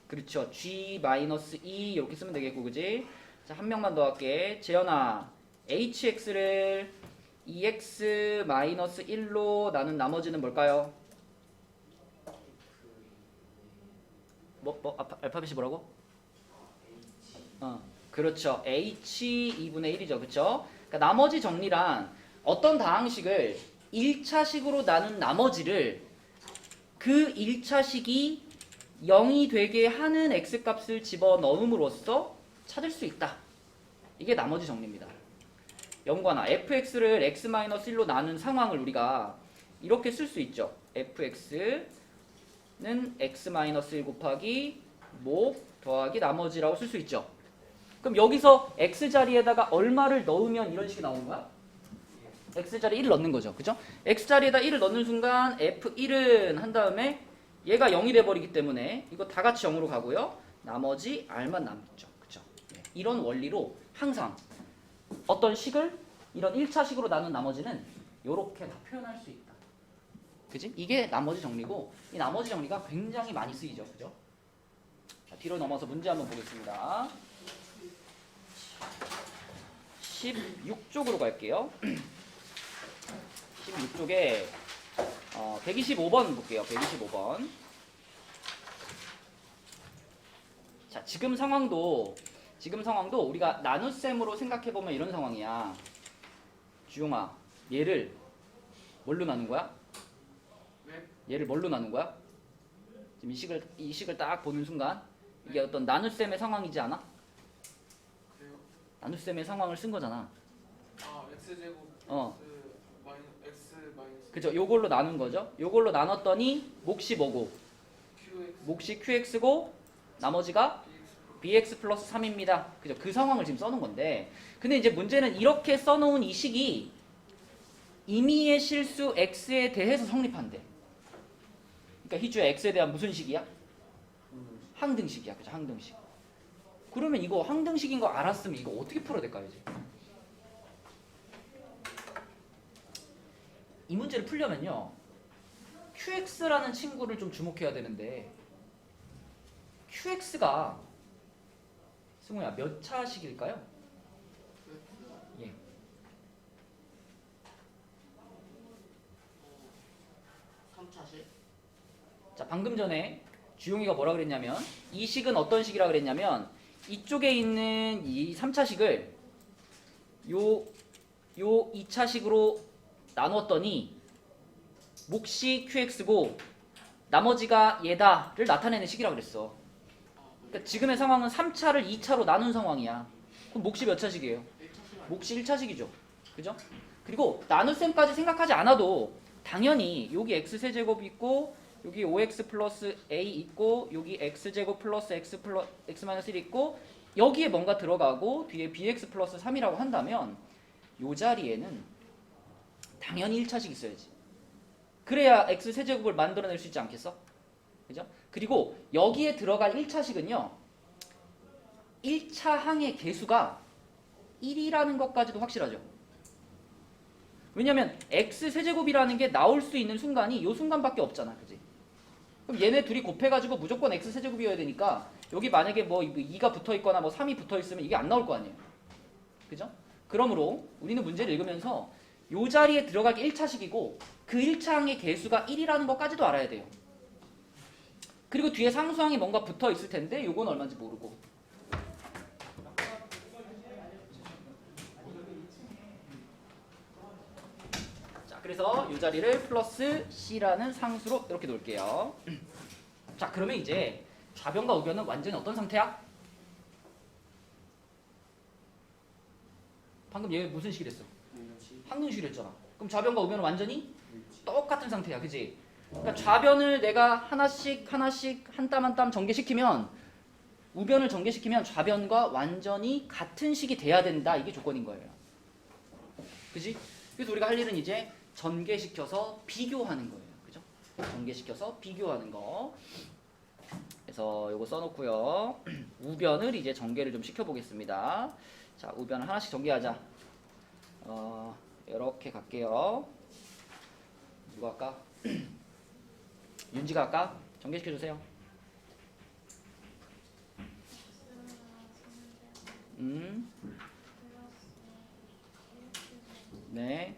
그렇죠. g-2 이렇게 쓰면 되겠고 그지? 자, 한 명만 더 할게. 재현아 hx를 2x-1로 나눈 나머지는 뭘까요? 알파벳이 뭐라고? 그렇죠. h 2분의 1이죠. 그렇죠? 그러니까 나머지 정리란 어떤 다항식을 1차식으로 나눈 나머지를 그 1차식이 0이 되게 하는 x값을 집어넣음으로써 찾을 수 있다. 이게 나머지 정리입니다. 연관아, fx를 x-1로 나눈 상황을 우리가 이렇게 쓸 수 있죠. fx는 x-1 곱하기 목 더하기 나머지라고 쓸 수 있죠. 그럼 여기서 x자리에다가 얼마를 넣으면 이런 식이 나오는 거야? x자리에 1을 넣는 거죠. 그죠? x자리에다 1을 넣는 순간 f1은 한 다음에 얘가 0이 돼버리기 때문에 이거 다 같이 0으로 가고요. 나머지 r만 남죠. 그죠? 이런 원리로 항상 어떤 식을 이런 1차식으로 나눈 나머지는 이렇게 다 표현할 수 있다. 그지? 이게 나머지 정리고 이 나머지 정리가 굉장히 많이 쓰이죠. 그죠? 자, 뒤로 넘어서 문제 한번 보겠습니다. 16쪽으로 갈게요. 16쪽에 125번 볼게요. 125번. 자, 지금 상황도 우리가 나눗셈으로 생각해보면 이런 상황이야. 주용아, 얘를 뭘로 나눈 거야? 얘를 뭘로 나눈 거야? 지금 이 식을 딱 보는 순간 이게 어떤 나눗셈의 상황이지 않아? 그래요? 나눗셈의 상황을 쓴 거잖아. 아 x제곱 x 마이너스 그죠? 요걸로 나눈 거죠. 요걸로 나눴더니 몫이 뭐고? qx 몫이 qx고 나머지가 bx 플러스 3입니다. 그죠? 그 상황을 지금 써놓은 건데, 근데 이제 문제는 이렇게 써놓은 이 식이 임의의 실수 x에 대해서 성립한대. 그러니까 희주야, x에 대한 무슨 식이야? 항등식이야. 그죠? 항등식. 그러면 이거 항등식인 거 알았으면 이거 어떻게 풀어야 될까요? 이제? 이 문제를 풀려면요, qx라는 친구를 좀 주목해야 되는데, qx가 승우야 몇 차식일까요? 예. 3차식? 자, 방금 전에 주용이가 뭐라 그랬냐면, 이 식은 어떤 식이라 그랬냐면, 이쪽에 있는 이 3차식을 요 2차식으로 나누었더니 몫이 qx고 나머지가 얘다를 나타내는 식이라 그랬어. 그러니까 지금의 상황은 3차를 2차로 나눈 상황이야. 그럼 몫이 몇 차식이에요? 몫이 1차식이죠. 그죠? 그리고 나눗셈까지 생각하지 않아도 당연히 여기 x세제곱이 있고 여기 5x 플러스 a 있고 여기 x제곱 플러스 x 마이너스 1 있고 여기에 뭔가 들어가고 뒤에 bx 플러스 3이라고 한다면 이 자리에는 당연히 1차식 있어야지. 그래야 x세제곱을 만들어낼 수 있지 않겠어? 그죠? 그리고 여기에 들어갈 1차식은요 1차 항의 개수가 1이라는 것까지도 확실하죠. 왜냐면 x세제곱이라는 게 나올 수 있는 순간이 이 순간밖에 없잖아. 그지? 그럼 얘네 둘이 곱해가지고 무조건 x세제곱이어야 되니까 여기 만약에 뭐 2가 붙어있거나 뭐 3이 붙어있으면 이게 안 나올 거 아니에요. 그죠? 그러므로 우리는 문제를 읽으면서 이 자리에 들어갈 게 1차식이고 그 1차 항의 개수가 1이라는 것까지도 알아야 돼요. 그리고 뒤에 상수항이 뭔가 붙어있을 텐데 요건 얼마인지 모르고. 자, 그래서 이 자리를 플러스 c라는 상수로 이렇게 놓을게요. 자, 그러면 이제 좌변과 우변은 완전히 어떤 상태야? 방금 얘 무슨 식이 됐어? 항등식을 했잖아. 그럼 좌변과 우변은 완전히 똑같은 상태야. 그지? 그러니까 좌변을 내가 하나씩 한 땀 한 땀 전개시키면 우변을 전개시키면 좌변과 완전히 같은 식이 돼야 된다. 이게 조건인 거예요. 그지? 그래서 우리가 할 일은 이제 전개시켜서 비교하는 거예요. 그죠? 전개시켜서 비교하는 거. 그래서 요거 써놓고요. 우변을 이제 전개를 좀 시켜보겠습니다. 자, 우변을 하나씩 전개하자. 이렇게 갈게요. 누가 할까? 윤지가 할까? 전개시켜주세요. 네.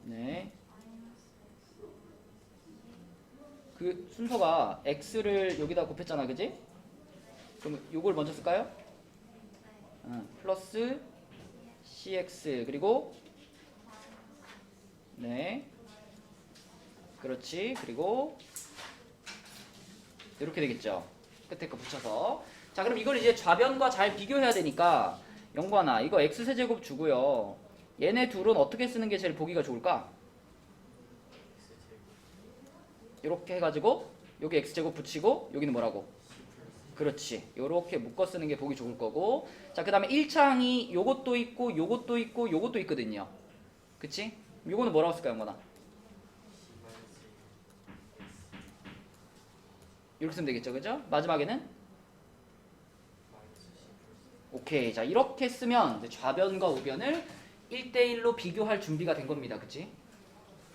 네. 그 순서가 x를 여기다 곱했잖아. 그지? 그럼 요걸 먼저 쓸까요? 플러스 cx 그리고 네 그렇지 그리고 이렇게 되겠죠. 끝에 거 붙여서. 자 그럼 이걸 이제 좌변과 잘 비교해야 되니까 영관아 이거 x세제곱 주고요. 얘네 둘은 어떻게 쓰는 게 제일 보기가 좋을까? 이렇게 해가지고 여기 x제곱 붙이고 여기는 뭐라고? 그렇지. 요렇게 묶어 쓰는 게 보기 좋을 거고. 자 그 다음에 1차항이 요것도 있고 요것도 있고 요것도 있거든요. 그치? 요거는 뭐라고 쓸까 영관아? 이렇게 쓰면 되겠죠, 그죠? 마지막에는 오케이. 자 이렇게 쓰면 이제 좌변과 우변을 1대1로 비교할 준비가 된 겁니다, 그치?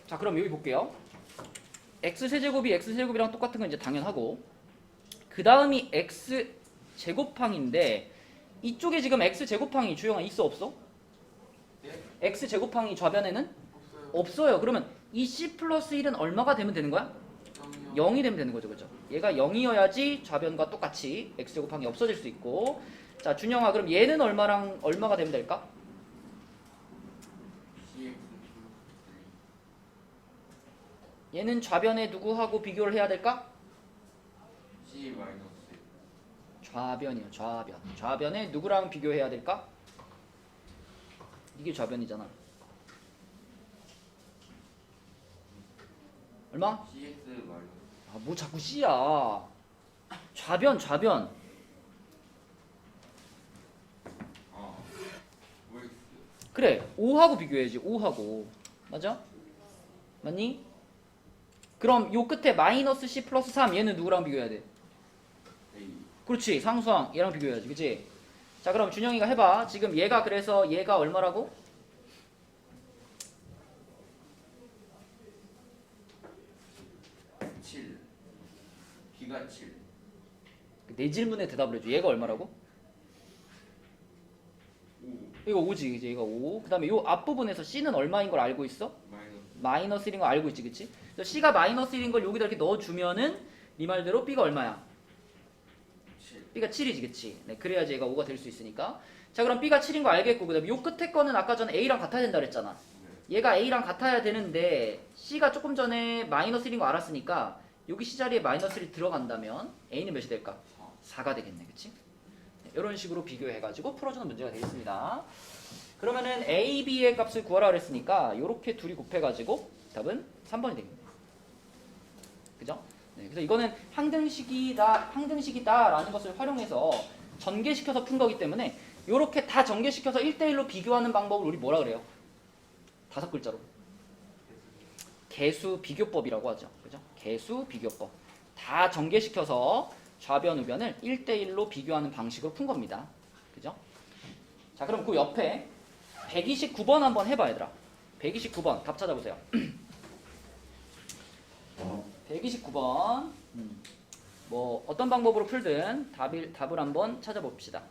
자 그럼 여기 볼게요. x세제곱이 x세제곱이랑 똑같은 건 이제 당연하고, 그 다음이 x제곱항인데 이쪽에 지금 x제곱항이 주영아 있어 없어? 네? x제곱항이 좌변에는 없어요. 없어요. 그러면 이 c 플러스 1은 얼마가 되면 되는 거야? 0이 되면 되는 거죠, 그죠? 얘가 0이어야지 좌변과 똑같이 x제곱항이 없어질 수 있고. 자 준영아 그럼 얘는 얼마가 되면 될까? 얘는 좌변에 누구하고 비교를 해야 될까? C 마이너스 좌변이요, 좌변. 좌변에 누구랑 비교해야 될까? 이게 좌변이잖아. 얼마? CX 마이너스 아, 뭐 자꾸 C야. 좌변. OX 그래, 5하고 비교해야지, 5하고. 맞아? 맞니? 그럼 요 끝에 마이너스 C 플러스 3 얘는 누구랑 비교해야 돼? A 그렇지, 상수항 얘랑 비교해야지, 그치? 자 그럼 준영이가 해봐. 지금 얘가 그래서 얘가 얼마라고? 7 B가 7 내 질문에 대답을 해줘. 얘가 얼마라고? 5 이거 5지, 그치? 이거 5. 그 다음에 요 앞부분에서 C는 얼마인 걸 알고 있어? 마이너스 마이너스 1인 거 알고 있지, 그치? 그래서 C가 마이너스 1인 걸 여기다 이렇게 넣어주면은 네 말대로 B가 얼마야? 7 B가 7이지, 그치? 네, 그래야지 얘가 5가 될 수 있으니까. 자 그럼 B가 7인 거 알겠고, 그 다음에 요 끝에 거는 아까 전에 A랑 같아야 된다 그랬잖아. 얘가 A랑 같아야 되는데 C가 조금 전에 마이너스 1인 거 알았으니까 여기 C 자리에 마이너스 1이 들어간다면 A는 몇이 될까? 4가 되겠네, 그치? 네, 이런 식으로 비교해가지고 풀어주는 문제가 되겠습니다. 그러면은 A, B의 값을 구하라 그랬으니까 요렇게 둘이 곱해가지고 답은 3번이 되겠네. 그죠? 네, 그래서 이거는 항등식이다라는 것을 활용해서 전개시켜서 푼 거기 때문에 요렇게 다 전개시켜서 1대1로 비교하는 방법을 우리 뭐라 그래요? 5글자로 개수 비교법이라고 하죠. 그죠? 개수 비교법. 다 전개시켜서 좌변 우변을 1대1로 비교하는 방식으로 푼 겁니다. 그죠? 자 그럼 그 옆에 129번 한번 해봐 얘들아. 129번 답 찾아보세요. 129번 뭐 어떤 방법으로 풀든 답을 한번 찾아봅시다.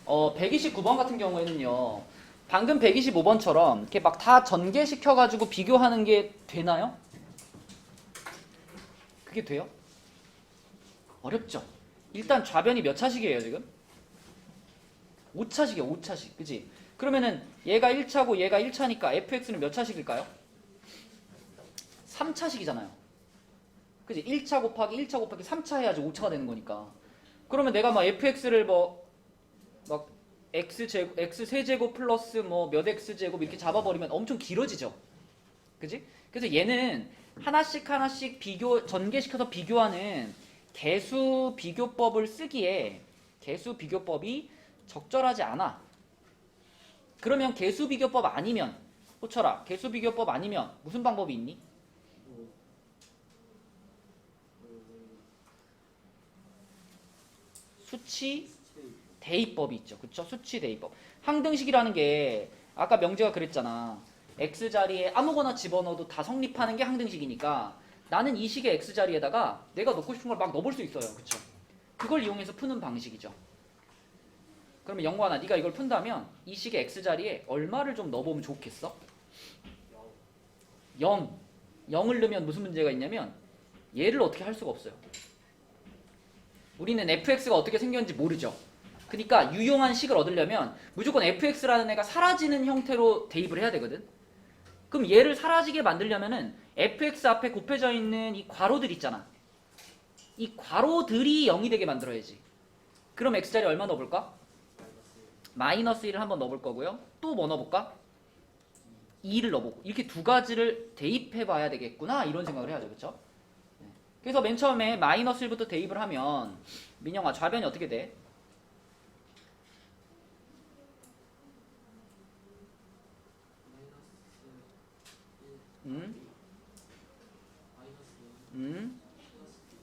129번 같은 경우에는요, 방금 125번처럼 이렇게 막 다 전개시켜가지고 비교하는 게 되나요? 그게 돼요? 어렵죠? 일단 좌변이 몇 차식이에요 지금? 5차식이에요, 5차식. 그치? 그러면은 얘가 1차고 얘가 1차니까 fx는 몇 차식일까요? 3차식이잖아요. 그치? 1차 곱하기 3차 해야지 5차가 되는 거니까. 그러면 내가 막 fx를 막 x 세제곱 플러스 뭐 몇 x 제곱 이렇게 잡아버리면 엄청 길어지죠. 그치? 그래서 얘는 하나씩 전개시켜서 비교하는 개수 비교법을 쓰기에 개수 비교법이 적절하지 않아. 그러면 개수 비교법 아니면 호철아, 개수 비교법 아니면 무슨 방법이 있니? 수치 대입법이 있죠. 그쵸? 수치 대입법. 항등식이라는 게 아까 명재가 그랬잖아. x 자리에 아무거나 집어넣어도 다 성립하는 게 항등식이니까 나는 이 식의 x 자리에다가 내가 넣고 싶은 걸 막 넣어볼 수 있어요. 그쵸? 그걸 이용해서 푸는 방식이죠. 그러면 영관아, 네가 이걸 푼다면 이 식의 x 자리에 얼마를 좀 넣어보면 좋겠어? 0. 0을 넣으면 무슨 문제가 있냐면 얘를 어떻게 할 수가 없어요. 우리는 fx가 어떻게 생겼는지 모르죠. 그러니까 유용한 식을 얻으려면 무조건 fx라는 애가 사라지는 형태로 대입을 해야 되거든. 그럼 얘를 사라지게 만들려면은 fx 앞에 곱해져 있는 이 괄호들 있잖아. 이 괄호들이 0이 되게 만들어야지. 그럼 x자리 얼마 넣어볼까? 마이너스 1을 한번 넣어볼 거고요. 또 뭐 넣어볼까? 2를 넣어보고. 이렇게 두 가지를 대입해 봐야 되겠구나 이런 생각을 해야죠. 그쵸? 그래서 맨 처음에 마이너스 1부터 대입을 하면 민영아 좌변이 어떻게 돼?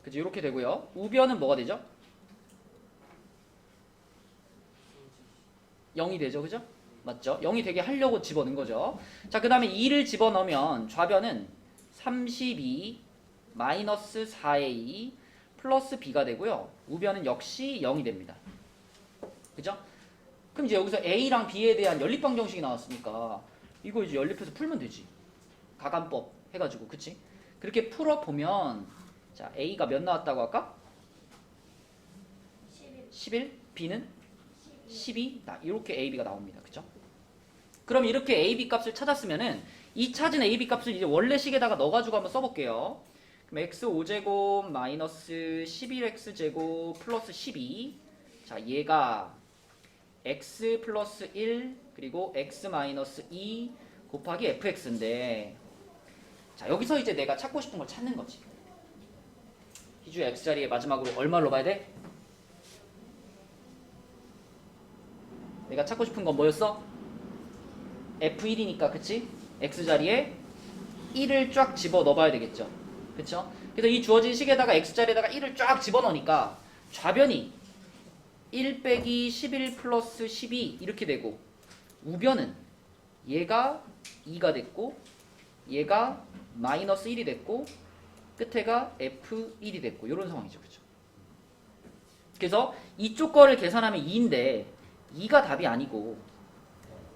그치 이렇게 되고요. 우변은 뭐가 되죠? 0이 되죠. 그죠? 맞죠? 0이 되게 하려고 집어넣은 거죠. 자, 그 다음에 2를 집어넣으면 좌변은 32 마이너스 4a 플러스 b가 되고요. 우변은 역시 0이 됩니다. 그죠? 그럼 이제 여기서 a랑 b에 대한 연립방정식이 나왔으니까 이거 이제 연립해서 풀면 되지. 가간법 해가지고. 그치? 그렇게 풀어보면 자, a가 몇 나왔다고 할까? 11, b는 12, 이렇게 AB가 나옵니다. 그죠? 그럼 이렇게 AB 값을 찾았으면은 이 찾은 AB 값을 이제 원래 식에다가 넣어가지고 한번 써볼게요. 그럼 x5제곱 마이너스 11x제곱 플러스 12. 자, 얘가 x 플러스 1 그리고 x 마이너스 2 곱하기 fx인데 자, 여기서 이제 내가 찾고 싶은 걸 찾는 거지. 희주의 x자리에 마지막으로 얼마를 넣어봐야 돼? 내가 찾고 싶은 건 뭐였어? F1이니까 그치? X자리에 1을 쫙 집어 넣어봐야 되겠죠. 그쵸? 그래서 이 주어진 식에다가 X자리에다가 1을 쫙 집어 넣으니까 좌변이 1 빼기 11 플러스 12 이렇게 되고 우변은 얘가 2가 됐고 얘가 마이너스 1이 됐고 끝에가 F1이 됐고 이런 상황이죠. 그쵸? 그래서 이쪽 거를 계산하면 2인데 2가 답이 아니고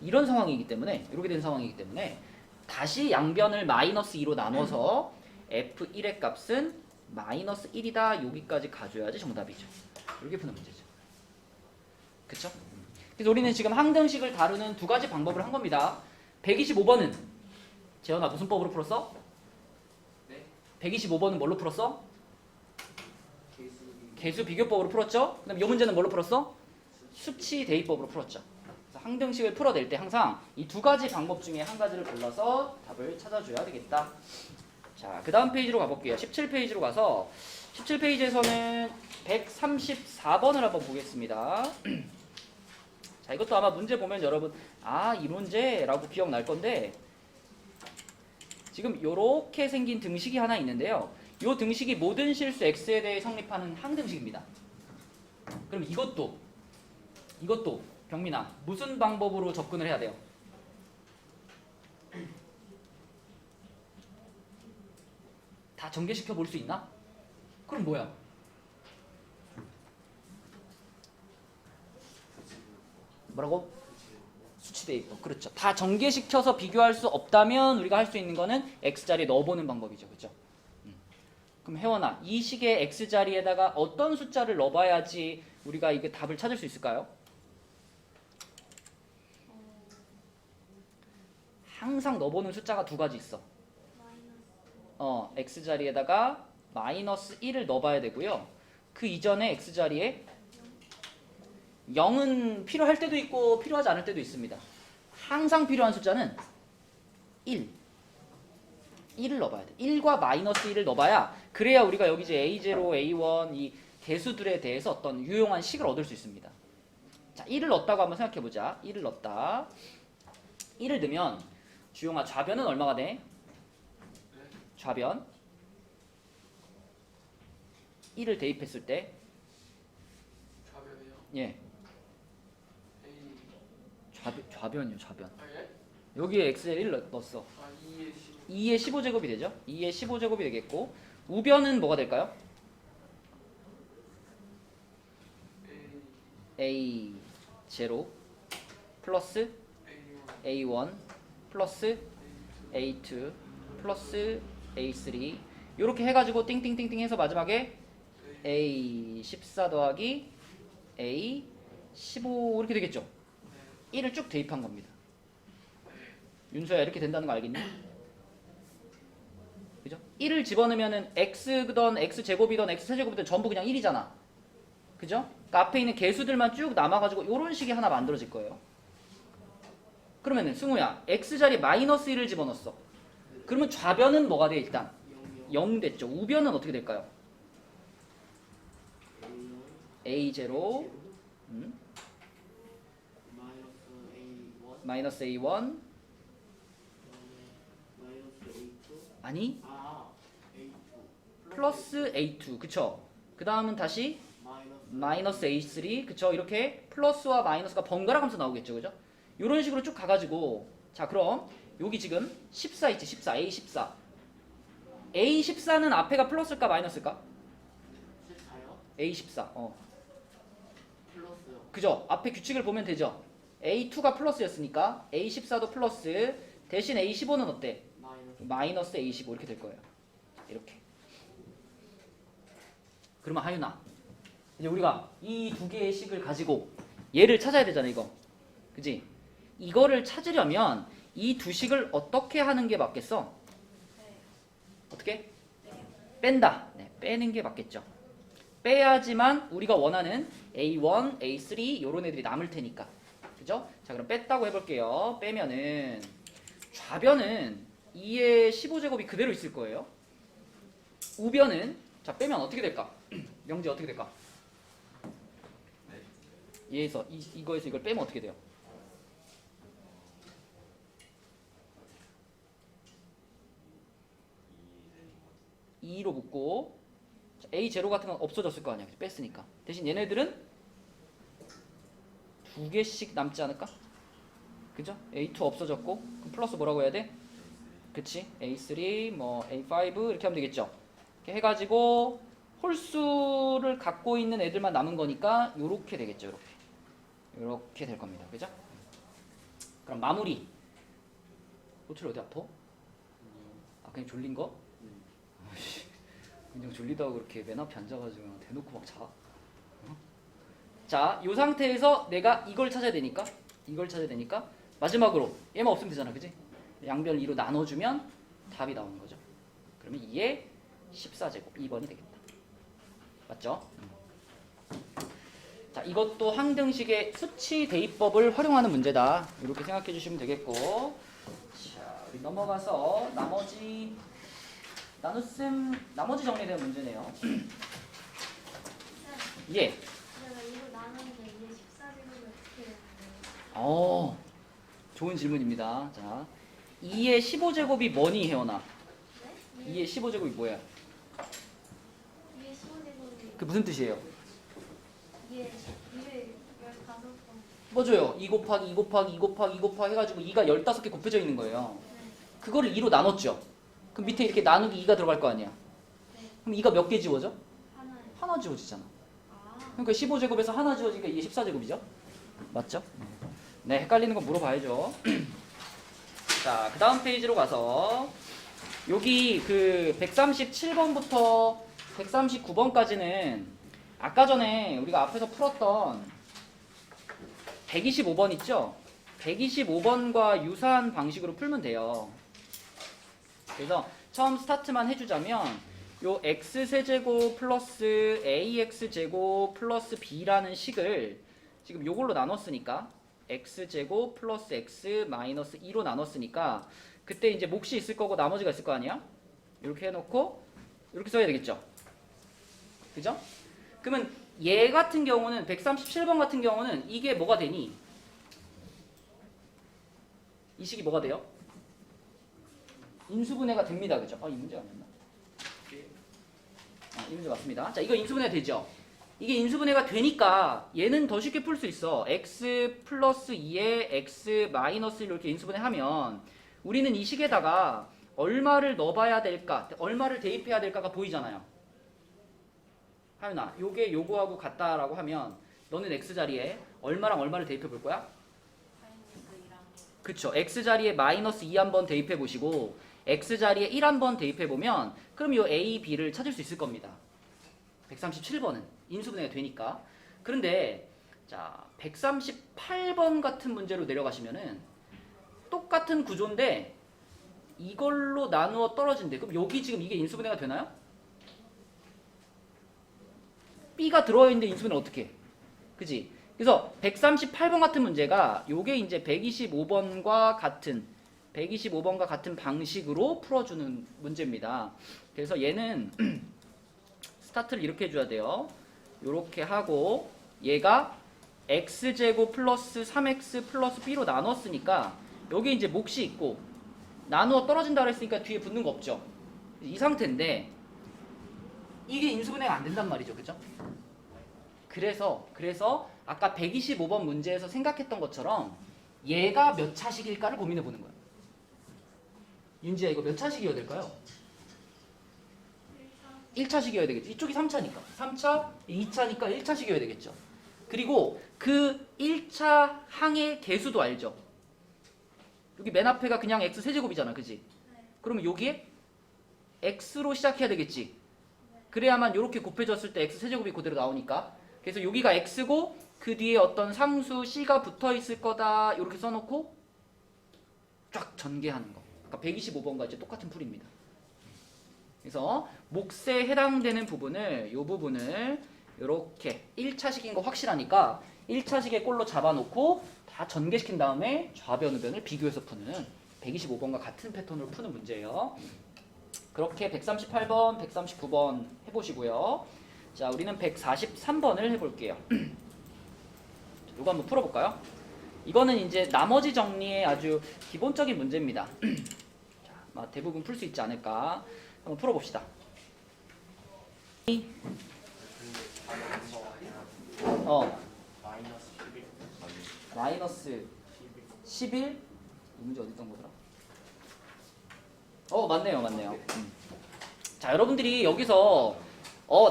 이런 상황이기 때문에 이렇게 된 상황이기 때문에 다시 양변을 마이너스 2로 나눠서 f1의 값은 마이너스 1이다 여기까지 가져야지 정답이죠. 이렇게 푸는 문제죠. 그쵸? 그래서 우리는 지금 항등식을 다루는 두 가지 방법을 한 겁니다. 125번은 재현아 무슨 법으로 풀었어? 네? 125번은 뭘로 풀었어? 개수 비교법으로 풀었죠? 그다음 이 문제는 뭘로 풀었어? 수치 대입법으로 풀었죠. 그래서 항등식을 풀어낼 때 항상 이 두 가지 방법 중에 한 가지를 골라서 답을 찾아줘야 되겠다. 자, 그 다음 페이지로 가볼게요. 17페이지로 가서 17페이지에서는 134번을 한번 보겠습니다. 자, 이것도 아마 문제 보면 여러분 이 문제라고 기억날 건데 지금 요렇게 생긴 등식이 하나 있는데요. 요 등식이 모든 실수 x에 대해 성립하는 항등식입니다. 그럼 이것도 병민아 무슨 방법으로 접근을 해야 돼요? 다 전개시켜 볼 수 있나? 그럼 뭐야? 뭐라고? 수치대입법. 그렇죠. 다 전개시켜서 비교할 수 없다면 우리가 할 수 있는 거는 x자리에 넣어보는 방법이죠. 그렇죠? 그럼 혜원아, 이 식의 x자리에다가 어떤 숫자를 넣어봐야지 우리가 이게 답을 찾을 수 있을까요? 항상 넣어보는 숫자가 두 가지 있어. x자리에다가 마이너스 1을 넣어봐야 되고요. 그 이전에 x자리에 0은 필요할 때도 있고 필요하지 않을 때도 있습니다. 항상 필요한 숫자는 1. 1을 넣어봐야 돼. 1과 마이너스 1을 넣어봐야 그래야 우리가 여기 이제 A0, A1 이 개수들에 대해서 어떤 유용한 식을 얻을 수 있습니다. 자, 1을 넣었다고 한번 생각해보자. 1을 넣었다. 1을 넣으면 주용아 좌변은 얼마가 돼? 좌변 1을 대입했을 때 좌변이요? 예. A 좌변이요, 좌변. 예? 여기에 x에 1 넣었어. 2의 15 2의 15제곱이 되죠? 2의 15제곱이 되겠고 우변은 뭐가 될까요? A0 플러스 A1 A1 플러스 A2 플러스 A3 이렇게 해가지고 띵띵띵띵 해서 마지막에 A14 더하기 A 15 이렇게 되겠죠. 1을 쭉 대입한 겁니다. 윤서야 이렇게 된다는 거 알겠니? 그죠? 1을 집어넣으면은 x든 x제곱이든 x세제곱이든 전부 그냥 1이잖아. 그죠? 그러니까 앞에 있는 개수들만 쭉 남아가지고 이런 식이 하나 만들어질 거예요. 그러면은 승우야 x 자리에 마이너스 1을 집어넣었어. 그러면 좌변은 뭐가 돼 일단? 0 됐죠. 우변은 어떻게 될까요? a0 마이너스 A1 마이너스 a1 마이너스 A2 아니 A2 플러스 a2 그쵸? 그 다음은 다시 마이너스 마이너스 a3 그쵸? 이렇게 플러스와 마이너스가 번갈아 가면서 나오겠죠. 그죠? 이런 식으로 쭉 가가지고 자 그럼 여기 지금 14 있지 14 a14 a14는 앞에가 플러스일까 마이너스일까? 14요? a14 플러스요. 그죠? 앞에 규칙을 보면 되죠. a2가 플러스였으니까 a14도 플러스 대신 a15는 어때? 마이너스 마이너스 a15 이렇게 될 거예요. 이렇게. 그러면 하윤아 이제 우리가 이 두 개의 식을 가지고 얘를 찾아야 되잖아 이거. 그지? 이거를 찾으려면 이 두 식을 어떻게 하는 게 맞겠어? 어떻게? 뺀다. 네, 빼는 게 맞겠죠. 빼야지만 우리가 원하는 A1, A3 요런 애들이 남을 테니까. 그죠? 자 그럼 뺐다고 해볼게요. 빼면은 좌변은 2의 15제곱이 그대로 있을 거예요. 우변은 자 빼면 어떻게 될까? 명제 어떻게 될까? 얘에서 이거에서 이걸 빼면 어떻게 돼요? 2로 묶고 A0 같은 건 없어졌을 거 아니야. 뺐으니까. 대신 얘네들은 두 개씩 남지 않을까? 그죠? A2 없어졌고 그럼 플러스 뭐라고 해야 돼? 그치? A3 뭐 A5 이렇게 하면 되겠죠. 이렇게 해가지고 홀수를 갖고 있는 애들만 남은 거니까 요렇게 되겠죠. 요렇게 될 겁니다. 그죠? 그럼 마무리. 호출 어디 아파? 아 그냥 졸린 거? 그냥 졸리다고 그렇게 맨 앞에 앉아가지고 대놓고 막 자. 자, 이 상태에서 내가 이걸 찾아야 되니까 마지막으로 얘만 없으면 되잖아, 그지? 양변을 2로 나눠주면 답이 나오는 거죠. 그러면 2의 14제곱 2번이 되겠다. 맞죠? 자, 이것도 항등식의 수치 대입법을 활용하는 문제다. 이렇게 생각해 주시면 되겠고, 자, 우리 넘어가서 나머지 정리된 문제네요. 예. 내가 이거 나눴는데 이게 14제곱이 어떻게 되는데? 좋은 질문입니다. 자, 2의 15제곱이 뭐니, 혜원아? 네? 2의 15제곱이 뭐야? 이게 15제곱이 그 무슨 뜻이에요? 이게 15번. 맞아요. 2 곱하기 2 곱하기 2 곱하기 2 곱하기 해가지고 2가 15개 곱해져 있는 거예요. 네. 그거를 2로 나눴죠. 그럼 밑에 이렇게 나누기 2가 들어갈 거 아니야. 네. 그럼 2가 몇 개 지워져? 하나에. 하나 지워지잖아. 아. 그러니까 15제곱에서 하나 지워지니까 이게 14제곱이죠? 맞죠? 네, 헷갈리는 건 물어봐야죠. 자, 그 다음 페이지로 가서 여기 그 137번부터 139번까지는 아까 전에 우리가 앞에서 풀었던 125번 있죠? 125번과 유사한 방식으로 풀면 돼요. 그래서 처음 스타트만 해주자면 요 x세제곱 플러스 ax제곱 플러스 b라는 식을 지금 요걸로 나눴으니까 x제곱 플러스 x 마이너스 2로 나눴으니까 그때 이제 몫이 있을 거고 나머지가 있을 거 아니야? 이렇게 해놓고 이렇게 써야 되겠죠? 그죠? 그러면 얘 같은 경우는 137번 같은 경우는 이게 뭐가 되니? 이 식이 뭐가 돼요? 인수분해가 됩니다. 그죠? 이 문제 아니었나? 이 문제 맞습니다. 자, 이거 인수분해가 되죠? 이게 인수분해가 되니까 얘는 더 쉽게 풀 수 있어. x 플러스 2에 x 마이너스 1 이렇게 인수분해하면 우리는 이 식에다가 얼마를 넣어봐야 될까? 얼마를 대입해야 될까가 보이잖아요. 하윤아, 요게 요거하고 같다라고 하면 너는 x자리에 얼마랑 얼마를 대입해 볼 거야? 그쵸. x자리에 마이너스 2 한번 대입해 보시고 x자리에 1 한번 대입해 보면 그럼 요 a, b를 찾을 수 있을 겁니다. 137번은 인수분해가 되니까. 그런데 자 자, 138번 같은 문제로 내려가시면은 똑같은 구조인데 이걸로 나누어 떨어진대. 그럼 여기 지금 이게 인수분해가 되나요? B가 들어있는데 인수분해 어떻게 해? 그지? 그래서 138번 같은 문제가 요게 이제 125번과 같은 방식으로 풀어주는 문제입니다. 그래서 얘는 스타트를 이렇게 해줘야 돼요. 요렇게 하고 얘가 x제곱 플러스 3x 플러스 b로 나눴으니까 여기 이제 몫이 있고 나누어 떨어진다 그랬으니까 뒤에 붙는 거 없죠. 이 상태인데 이게 인수분해가 안 된단 말이죠. 그죠? 그래서 아까 125번 문제에서 생각했던 것처럼 얘가 몇 차식일까를 고민해 보는 거예요. 윤지야 이거 몇 차식이어야 될까요? 1차식이어야 되겠죠. 이쪽이 3차니까 3차, 2차니까 1차식이어야 되겠죠. 그리고 그 1차 항의 개수도 알죠. 여기 맨 앞에가 그냥 x 세제곱이잖아. 그지? 그러면 여기에 x로 시작해야 되겠지. 그래야만 이렇게 곱해졌을 때 x 세제곱이 그대로 나오니까. 그래서 여기가 x고 그 뒤에 어떤 상수 c가 붙어 있을 거다. 이렇게 써놓고 쫙 전개하는 거. 아까 125번과 이제 똑같은 풀입니다. 그래서 몫에 해당되는 부분을 이 부분을 이렇게 1차식인 거 확실하니까 1차식의 꼴로 잡아놓고 다 전개시킨 다음에 좌변 우변을 비교해서 푸는 125번과 같은 패턴으로 푸는 문제예요. 그렇게 138번, 139번 해보시고요. 자, 우리는 143번을 해볼게요. 이거 한번 풀어볼까요? 이거는 이제 나머지 정리의 아주 기본적인 문제입니다. 자, 대부분 풀 수 있지 않을까? 한번 풀어봅시다. 마이너스 11. 마이너스 11? 이 문제 어디 있던 거더라? 맞네요. 자, 여러분들이 여기서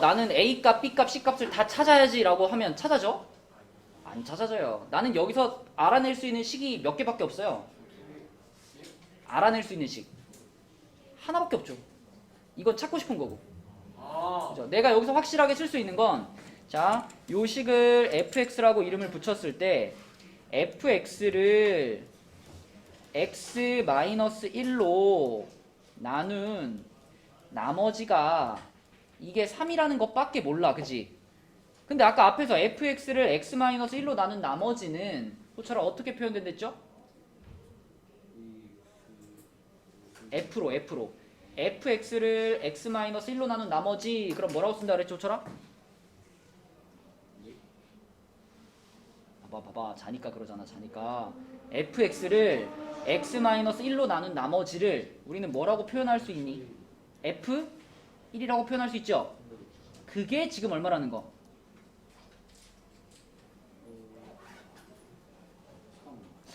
나는 A값, B값, C값을 다 찾아야지 라고 하면 찾아져? 안 찾아져요. 나는 여기서 알아낼 수 있는 식이 몇 개밖에 없어요. 알아낼 수 있는 식 하나밖에 없죠. 이건 찾고 싶은 거고. 그죠? 내가 여기서 확실하게 쓸 수 있는 건 자, 요 식을 fx라고 이름을 붙였을 때 fx를 x-1로 나눈 나머지가 이게 3이라는 것밖에 몰라. 그지? 근데 아까 앞에서 fx를 x-1로 나눈 나머지는 호처럼 어떻게 표현된댔죠? f로 fx를 x-1로 나눈 나머지 그럼 뭐라고 쓴다 그랬죠? 호처럼? 봐봐 자니까 그러잖아. 자니까 fx를 x-1로 나눈 나머지를 우리는 뭐라고 표현할 수 있니? f1이라고 표현할 수 있죠? 그게 지금 얼마라는 거?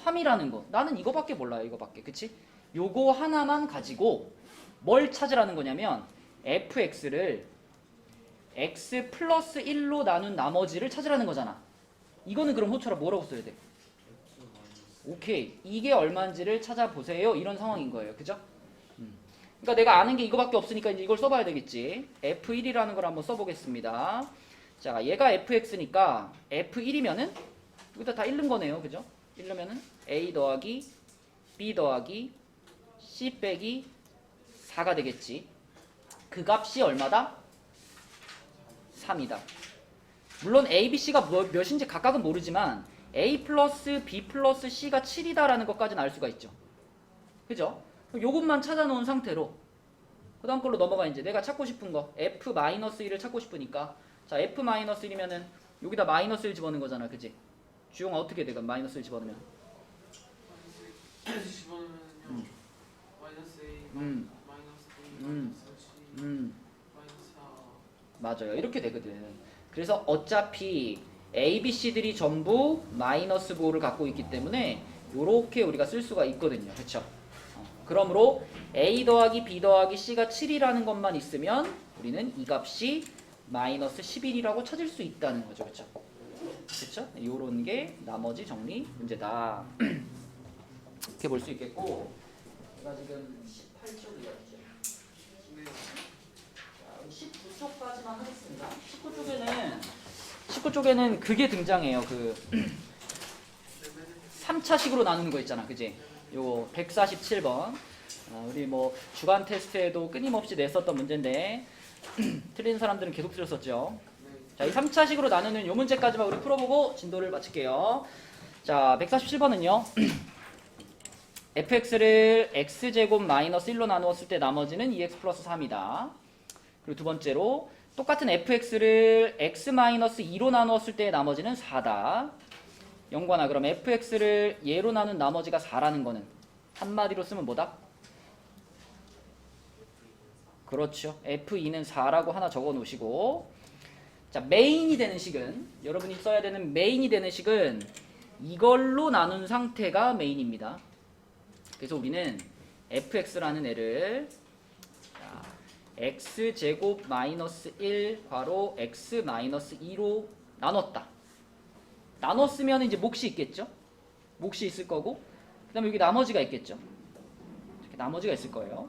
3이라는 거. 나는 이거밖에 몰라요. 이거밖에. 그치? 요거 하나만 가지고 뭘 찾으라는 거냐면 fx를 x 플러스 1로 나눈 나머지를 찾으라는 거잖아. 이거는 그럼 호처럼 뭐라고 써야 돼? 오케이. 이게 얼마인지를 찾아보세요. 이런 상황인 거예요. 그죠? 그러니까 내가 아는 게 이거밖에 없으니까 이제 이걸 써봐야 되겠지. f1이라는 걸 한번 써보겠습니다. 자, 얘가 fx니까 f1이면은 여기다 다 잃는 거네요. 그죠? 잃으면은 a 더하기 b 더하기 c 빼기 4가 되겠지. 그 값이 얼마다? 3이다. 물론 a, b, c가 몇인지 각각은 모르지만 a 플러스 b 플러스 c가 7이다라는 것까지는 알 수가 있죠. 그죠? 요것만 찾아놓은 상태로 그 다음 걸로 넘어가. 이제 내가 찾고 싶은 거 f-1을 찾고 싶으니까 자, f-1이면은 여기다 마이너스 1 집어넣는 거잖아. 그지? 주용아 어떻게 돼? 마이너스 1 집어넣으면 집어넣으면요. 마이너스 A, 음. 마이너스 B, 음. 마이너스 C, 마이너스 4. 맞아요. 이렇게 되거든. 그래서 어차피 A, B, C들이 전부 마이너스 부호를 갖고 있기 때문에 이렇게 우리가 쓸 수가 있거든요. 그렇죠? 그러므로 A 더하기 B 더하기 C가 7이라는 것만 있으면 우리는 이 값이 마이너스 11이라고 찾을 수 있다는 거죠. 그렇죠? 그렇죠? 이런 게 나머지 정리 문제다. 이렇게 볼 수 있겠고, 제가 지금 18쪽이었죠. 네. 19쪽까지만 하겠습니다. 19쪽에는 19쪽에는 그게 등장해요. 그 3차식으로 나누는 거 있잖아. 그지? 요거 147번. 우리 뭐 주간 테스트에도 끊임없이 냈었던 문제인데 틀린 사람들은 계속 틀렸었죠. 자, 이 3차식으로 나누는 요 문제까지만 우리 풀어보고 진도를 마칠게요. 자, 147번은요. fx를 x제곱 마이너스 1로 나누었을 때 나머지는 2x 플러스 3이다. 그리고 두 번째로 똑같은 fx를 x 마이너스 2로 나누었을 때 나머지는 4다. 영관아, 그럼 fx를 얘로 나눈 나머지가 4라는 거는 한마디로 쓰면 뭐다? 그렇죠. f2는 4라고 하나 적어 놓으시고, 자, 메인이 되는 식은, 여러분이 써야 되는 메인이 되는 식은 이걸로 나눈 상태가 메인입니다. 그래서 우리는 fx라는 애를 자, x제곱 마이너스 1 괄호 x 마이너스 2로 나눴다. 나눴으면 이제 몫이 있겠죠? 몫이 있을 거고, 그 다음에 여기 나머지가 있겠죠? 이렇게 나머지가 있을 거예요.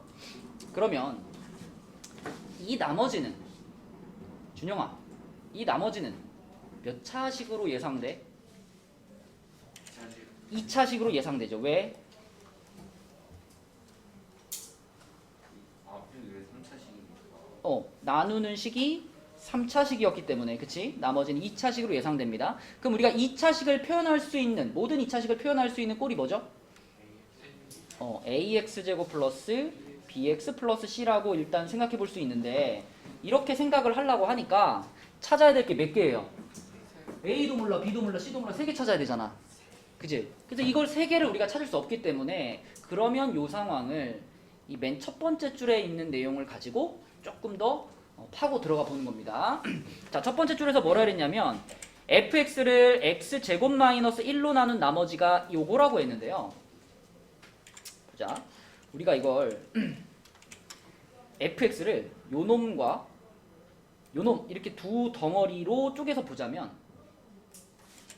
그러면 이 나머지는, 준영아, 이 나머지는 몇 차식으로 예상돼? 2차식으로 예상되죠. 왜? 나누는 식이 3차식이었기 때문에, 그치? 나머지는 2차식으로 예상됩니다. 그럼 우리가 2차식을 표현할 수 있는, 모든 2차식을 표현할 수 있는 꼴이 뭐죠? ax제곱 플러스 bx 플러스 c라고 일단 생각해 볼 수 있는데, 이렇게 생각을 하려고 하니까 찾아야 될 게 몇 개예요? a도 몰라, b도 몰라, c도 몰라, 3개 찾아야 되잖아. 그치? 그래서 이걸 3개를 우리가 찾을 수 없기 때문에, 그러면 이 상황을 이 맨 첫 번째 줄에 있는 내용을 가지고 조금 더 파고 들어가 보는 겁니다. 자, 첫 번째 줄에서 뭐라 그랬냐면 fx를 x제곱 마이너스 1로 나눈 나머지가 요거라고 했는데요. 보자. 우리가 이걸 fx를 요놈과 요놈 이렇게 두 덩어리로 쪼개서 보자면,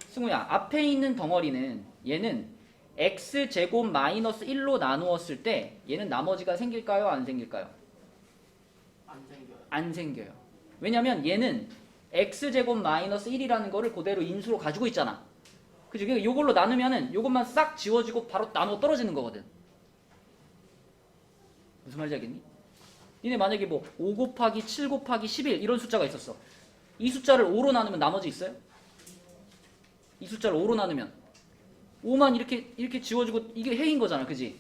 승우야, 앞에 있는 덩어리는 얘는 x제곱 마이너스 1로 나누었을 때 얘는 나머지가 생길까요? 안 생길까요? 안 생겨요. 안 생겨요. 왜냐면 얘는 x제곱 마이너스 1이라는 거를 그대로 인수로 가지고 있잖아. 그죠? 그러니까 요걸로 나누면은 요것만 싹 지워지고 바로 나눠 떨어지는 거거든. 무슨 말인지 알겠니? 니네 만약에 뭐 5 곱하기 7 곱하기 11 이런 숫자가 있었어. 이 숫자를 5로 나누면 나머지 있어요? 이 숫자를 5로 나누면 5만 이렇게 지워지고 이게 해인 거잖아. 그지?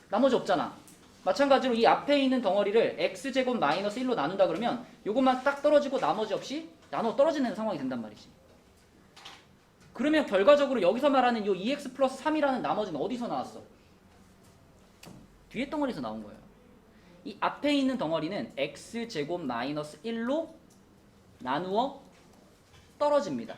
나머지 없잖아. 마찬가지로 이 앞에 있는 덩어리를 x제곱 마이너스 1로 나눈다 그러면 요것만 딱 떨어지고 나머지 없이 나눠 떨어지는 상황이 된단 말이지. 그러면 결과적으로 여기서 말하는 요 2x 플러스 3이라는 나머지는 어디서 나왔어? 뒤에 덩어리에서 나온 거예요. 이 앞에 있는 덩어리는 x제곱 마이너스 1로 나누어 떨어집니다.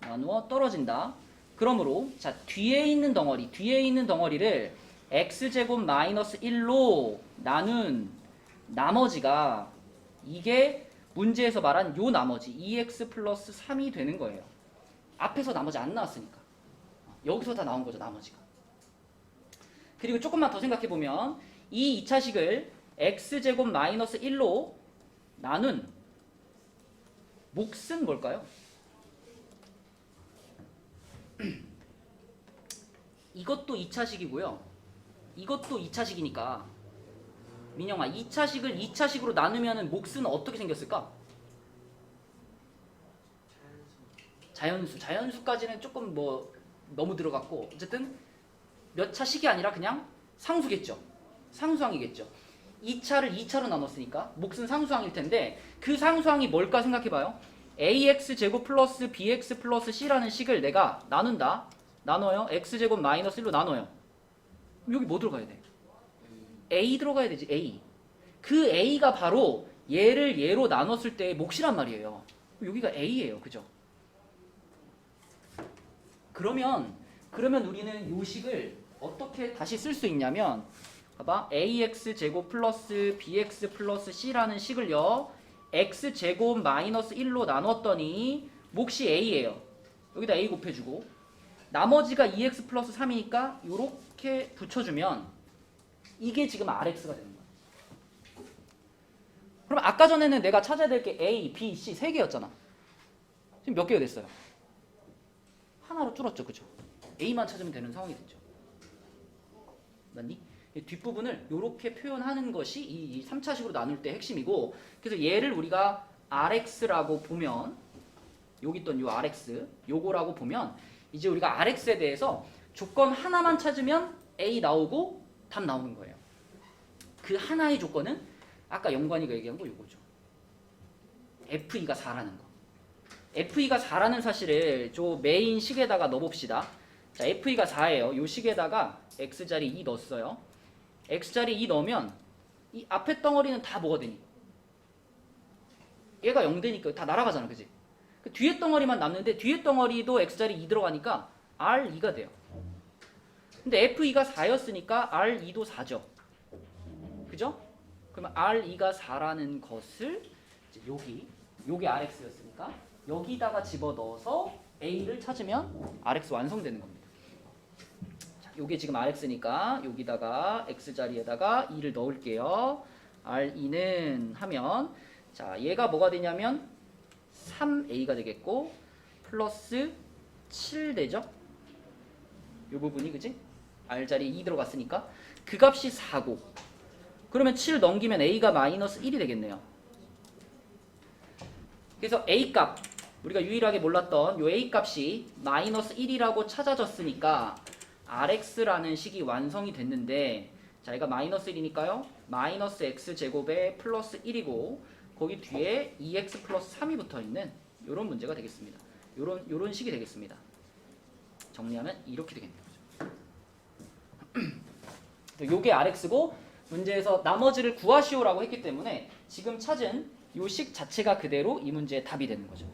나누어 떨어진다. 그러므로 자, 뒤에 있는 덩어리를 x제곱 마이너스 1로 나눈 나머지가 이게 문제에서 말한 요 나머지 2x 플러스 3이 되는 거예요. 앞에서 나머지 안 나왔으니까. 여기서 다 나온 거죠, 나머지가. 그리고 조금만 더 생각해보면 이 2차식을 x제곱 마이너스 1로 나눈 몫은 뭘까요? 이것도 2차식이고요. 이것도 2차식이니까 민영아, 2차식을 2차식으로 나누면 몫은 어떻게 생겼을까? 자연수까지는 조금 뭐 너무 들어갔고, 어쨌든 몇 차식이 아니라 그냥 상수겠죠. 상수항이겠죠. 2차를 2차로 나눴으니까 몫은 상수항일 텐데, 그 상수항이 뭘까 생각해봐요. ax제곱 플러스 bx 플러스 c라는 식을 내가 나눈다. 나눠요. x제곱 마이너스 1로 나눠요. 여기 뭐 들어가야 돼? a 들어가야 되지. a. 그 a가 바로 얘를 얘로 나눴을 때의 몫이란 말이에요. 여기가 a예요. 그죠? 그러면 우리는 요 식을 어떻게 다시 쓸 수 있냐면, 봐봐. ax제곱 플러스 bx 플러스 c라는 식을요, x제곱 마이너스 1로 나눴더니 몫이 a예요. 여기다 a 곱해주고, 나머지가 2x 플러스 3이니까 이렇게 붙여주면 이게 지금 rx가 되는 거야. 그럼 아까 전에는 내가 찾아야 될 게 a, b, c 3개였잖아. 지금 몇 개가 됐어요? 하나로 줄었죠, 그죠? A만 찾으면 되는 상황이 됐죠. 맞니? 이 뒷부분을 이렇게 표현하는 것이 이 3차식으로 나눌 때 핵심이고, 그래서 얘를 우리가 RX라고 보면, 여기 있던 요 RX, 요거라고 보면, 이제 우리가 RX에 대해서 조건 하나만 찾으면 A 나오고 답 나오는 거예요. 그 하나의 조건은 아까 영관이가 얘기한 거 요거죠. FE가 4라는 거. FE가 4라는 사실을 저 메인 식에다가 넣어봅시다. 자, FE가 4예요. 요 식에다가 X자리 2 넣었어요. X자리 2 넣으면 이 앞에 덩어리는 다 뭐가 되니? 얘가 0 되니까 다 날아가잖아, 그지? 그 뒤에 덩어리만 남는데 뒤에 덩어리도 X자리 2 들어가니까 R2가 돼요. 근데 FE가 4였으니까 R2도 4죠. 그죠? 그러면 R2가 4라는 것을 이제 여기 RX였으니까 여기다가 집어넣어서 A를 찾으면 RX 완성되는 겁니다. 자, 요게 지금 RX니까 여기다가 X자리에다가 2를 넣을게요. R2는 하면 자, 얘가 뭐가 되냐면 3A가 되겠고 플러스 7 되죠? 요 부분이 그지? R자리에 2 들어갔으니까 그 값이 4고 그러면 7 넘기면 A가 마이너스 1이 되겠네요. 그래서 A값 우리가 유일하게 몰랐던 요 A값이 마이너스 1이라고 찾아졌으니까 RX라는 식이 완성이 됐는데 자 얘가 마이너스 1이니까요. 마이너스 X제곱에 플러스 1이고 거기 뒤에 2X 플러스 3이 붙어있는 요런 문제가 되겠습니다. 요런 식이 되겠습니다. 정리하면 이렇게 되겠네요. 요게 RX고 문제에서 나머지를 구하시오라고 했기 때문에 지금 찾은 요 식 자체가 그대로 이 문제의 답이 되는 거죠.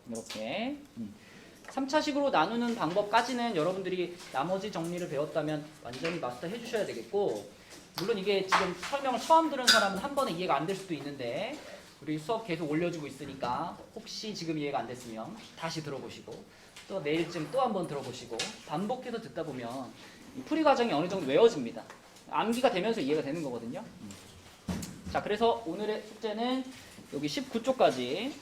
이렇게 3차식으로 나누는 방법까지는 여러분들이 나머지 정리를 배웠다면 완전히 마스터 해주셔야 되겠고 물론 이게 지금 설명을 처음 들은 사람은 한 번에 이해가 안 될 수도 있는데 우리 수업 계속 올려주고 있으니까 혹시 지금 이해가 안 됐으면 다시 들어보시고 또 내일쯤 또 한 번 들어보시고 반복해서 듣다 보면 이 풀이 과정이 어느 정도 외워집니다. 암기가 되면서 이해가 되는 거거든요. 자, 그래서 오늘의 숙제는 여기 19쪽까지.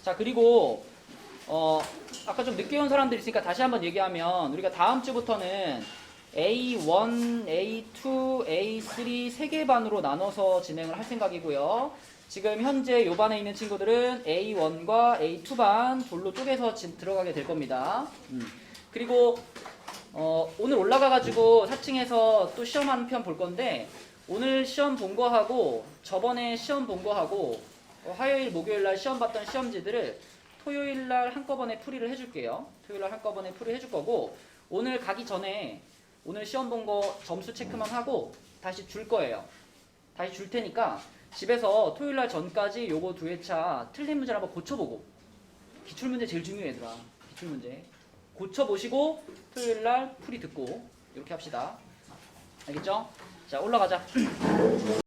자, 그리고 아까 좀 늦게 온 사람들 있으니까 다시 한번 얘기하면 우리가 다음 주부터는 A1, A2, A3 세 개 반으로 나눠서 진행을 할 생각이고요. 지금 현재 요 반에 있는 친구들은 A1과 A2 반 둘로 쪼개서 들어가게 될 겁니다. 그리고 오늘 올라가가지고 4층에서 또 시험 한 편 볼 건데 오늘 시험 본 거하고 저번에 시험 본 거하고 화요일, 목요일 날 시험 봤던 시험지들을 토요일 날 한꺼번에 풀이를 해줄게요. 토요일 날 한꺼번에 풀이 해줄 거고 오늘 가기 전에 오늘 시험 본 거 점수 체크만 하고 다시 줄 거예요. 다시 줄 테니까 집에서 토요일 날 전까지 요거 두 회차 틀린 문제를 한번 고쳐보고 기출문제 제일 중요해 얘들아. 기출문제 고쳐보시고 토요일 날 풀이 듣고 이렇게 합시다. 알겠죠? 자, 올라가자.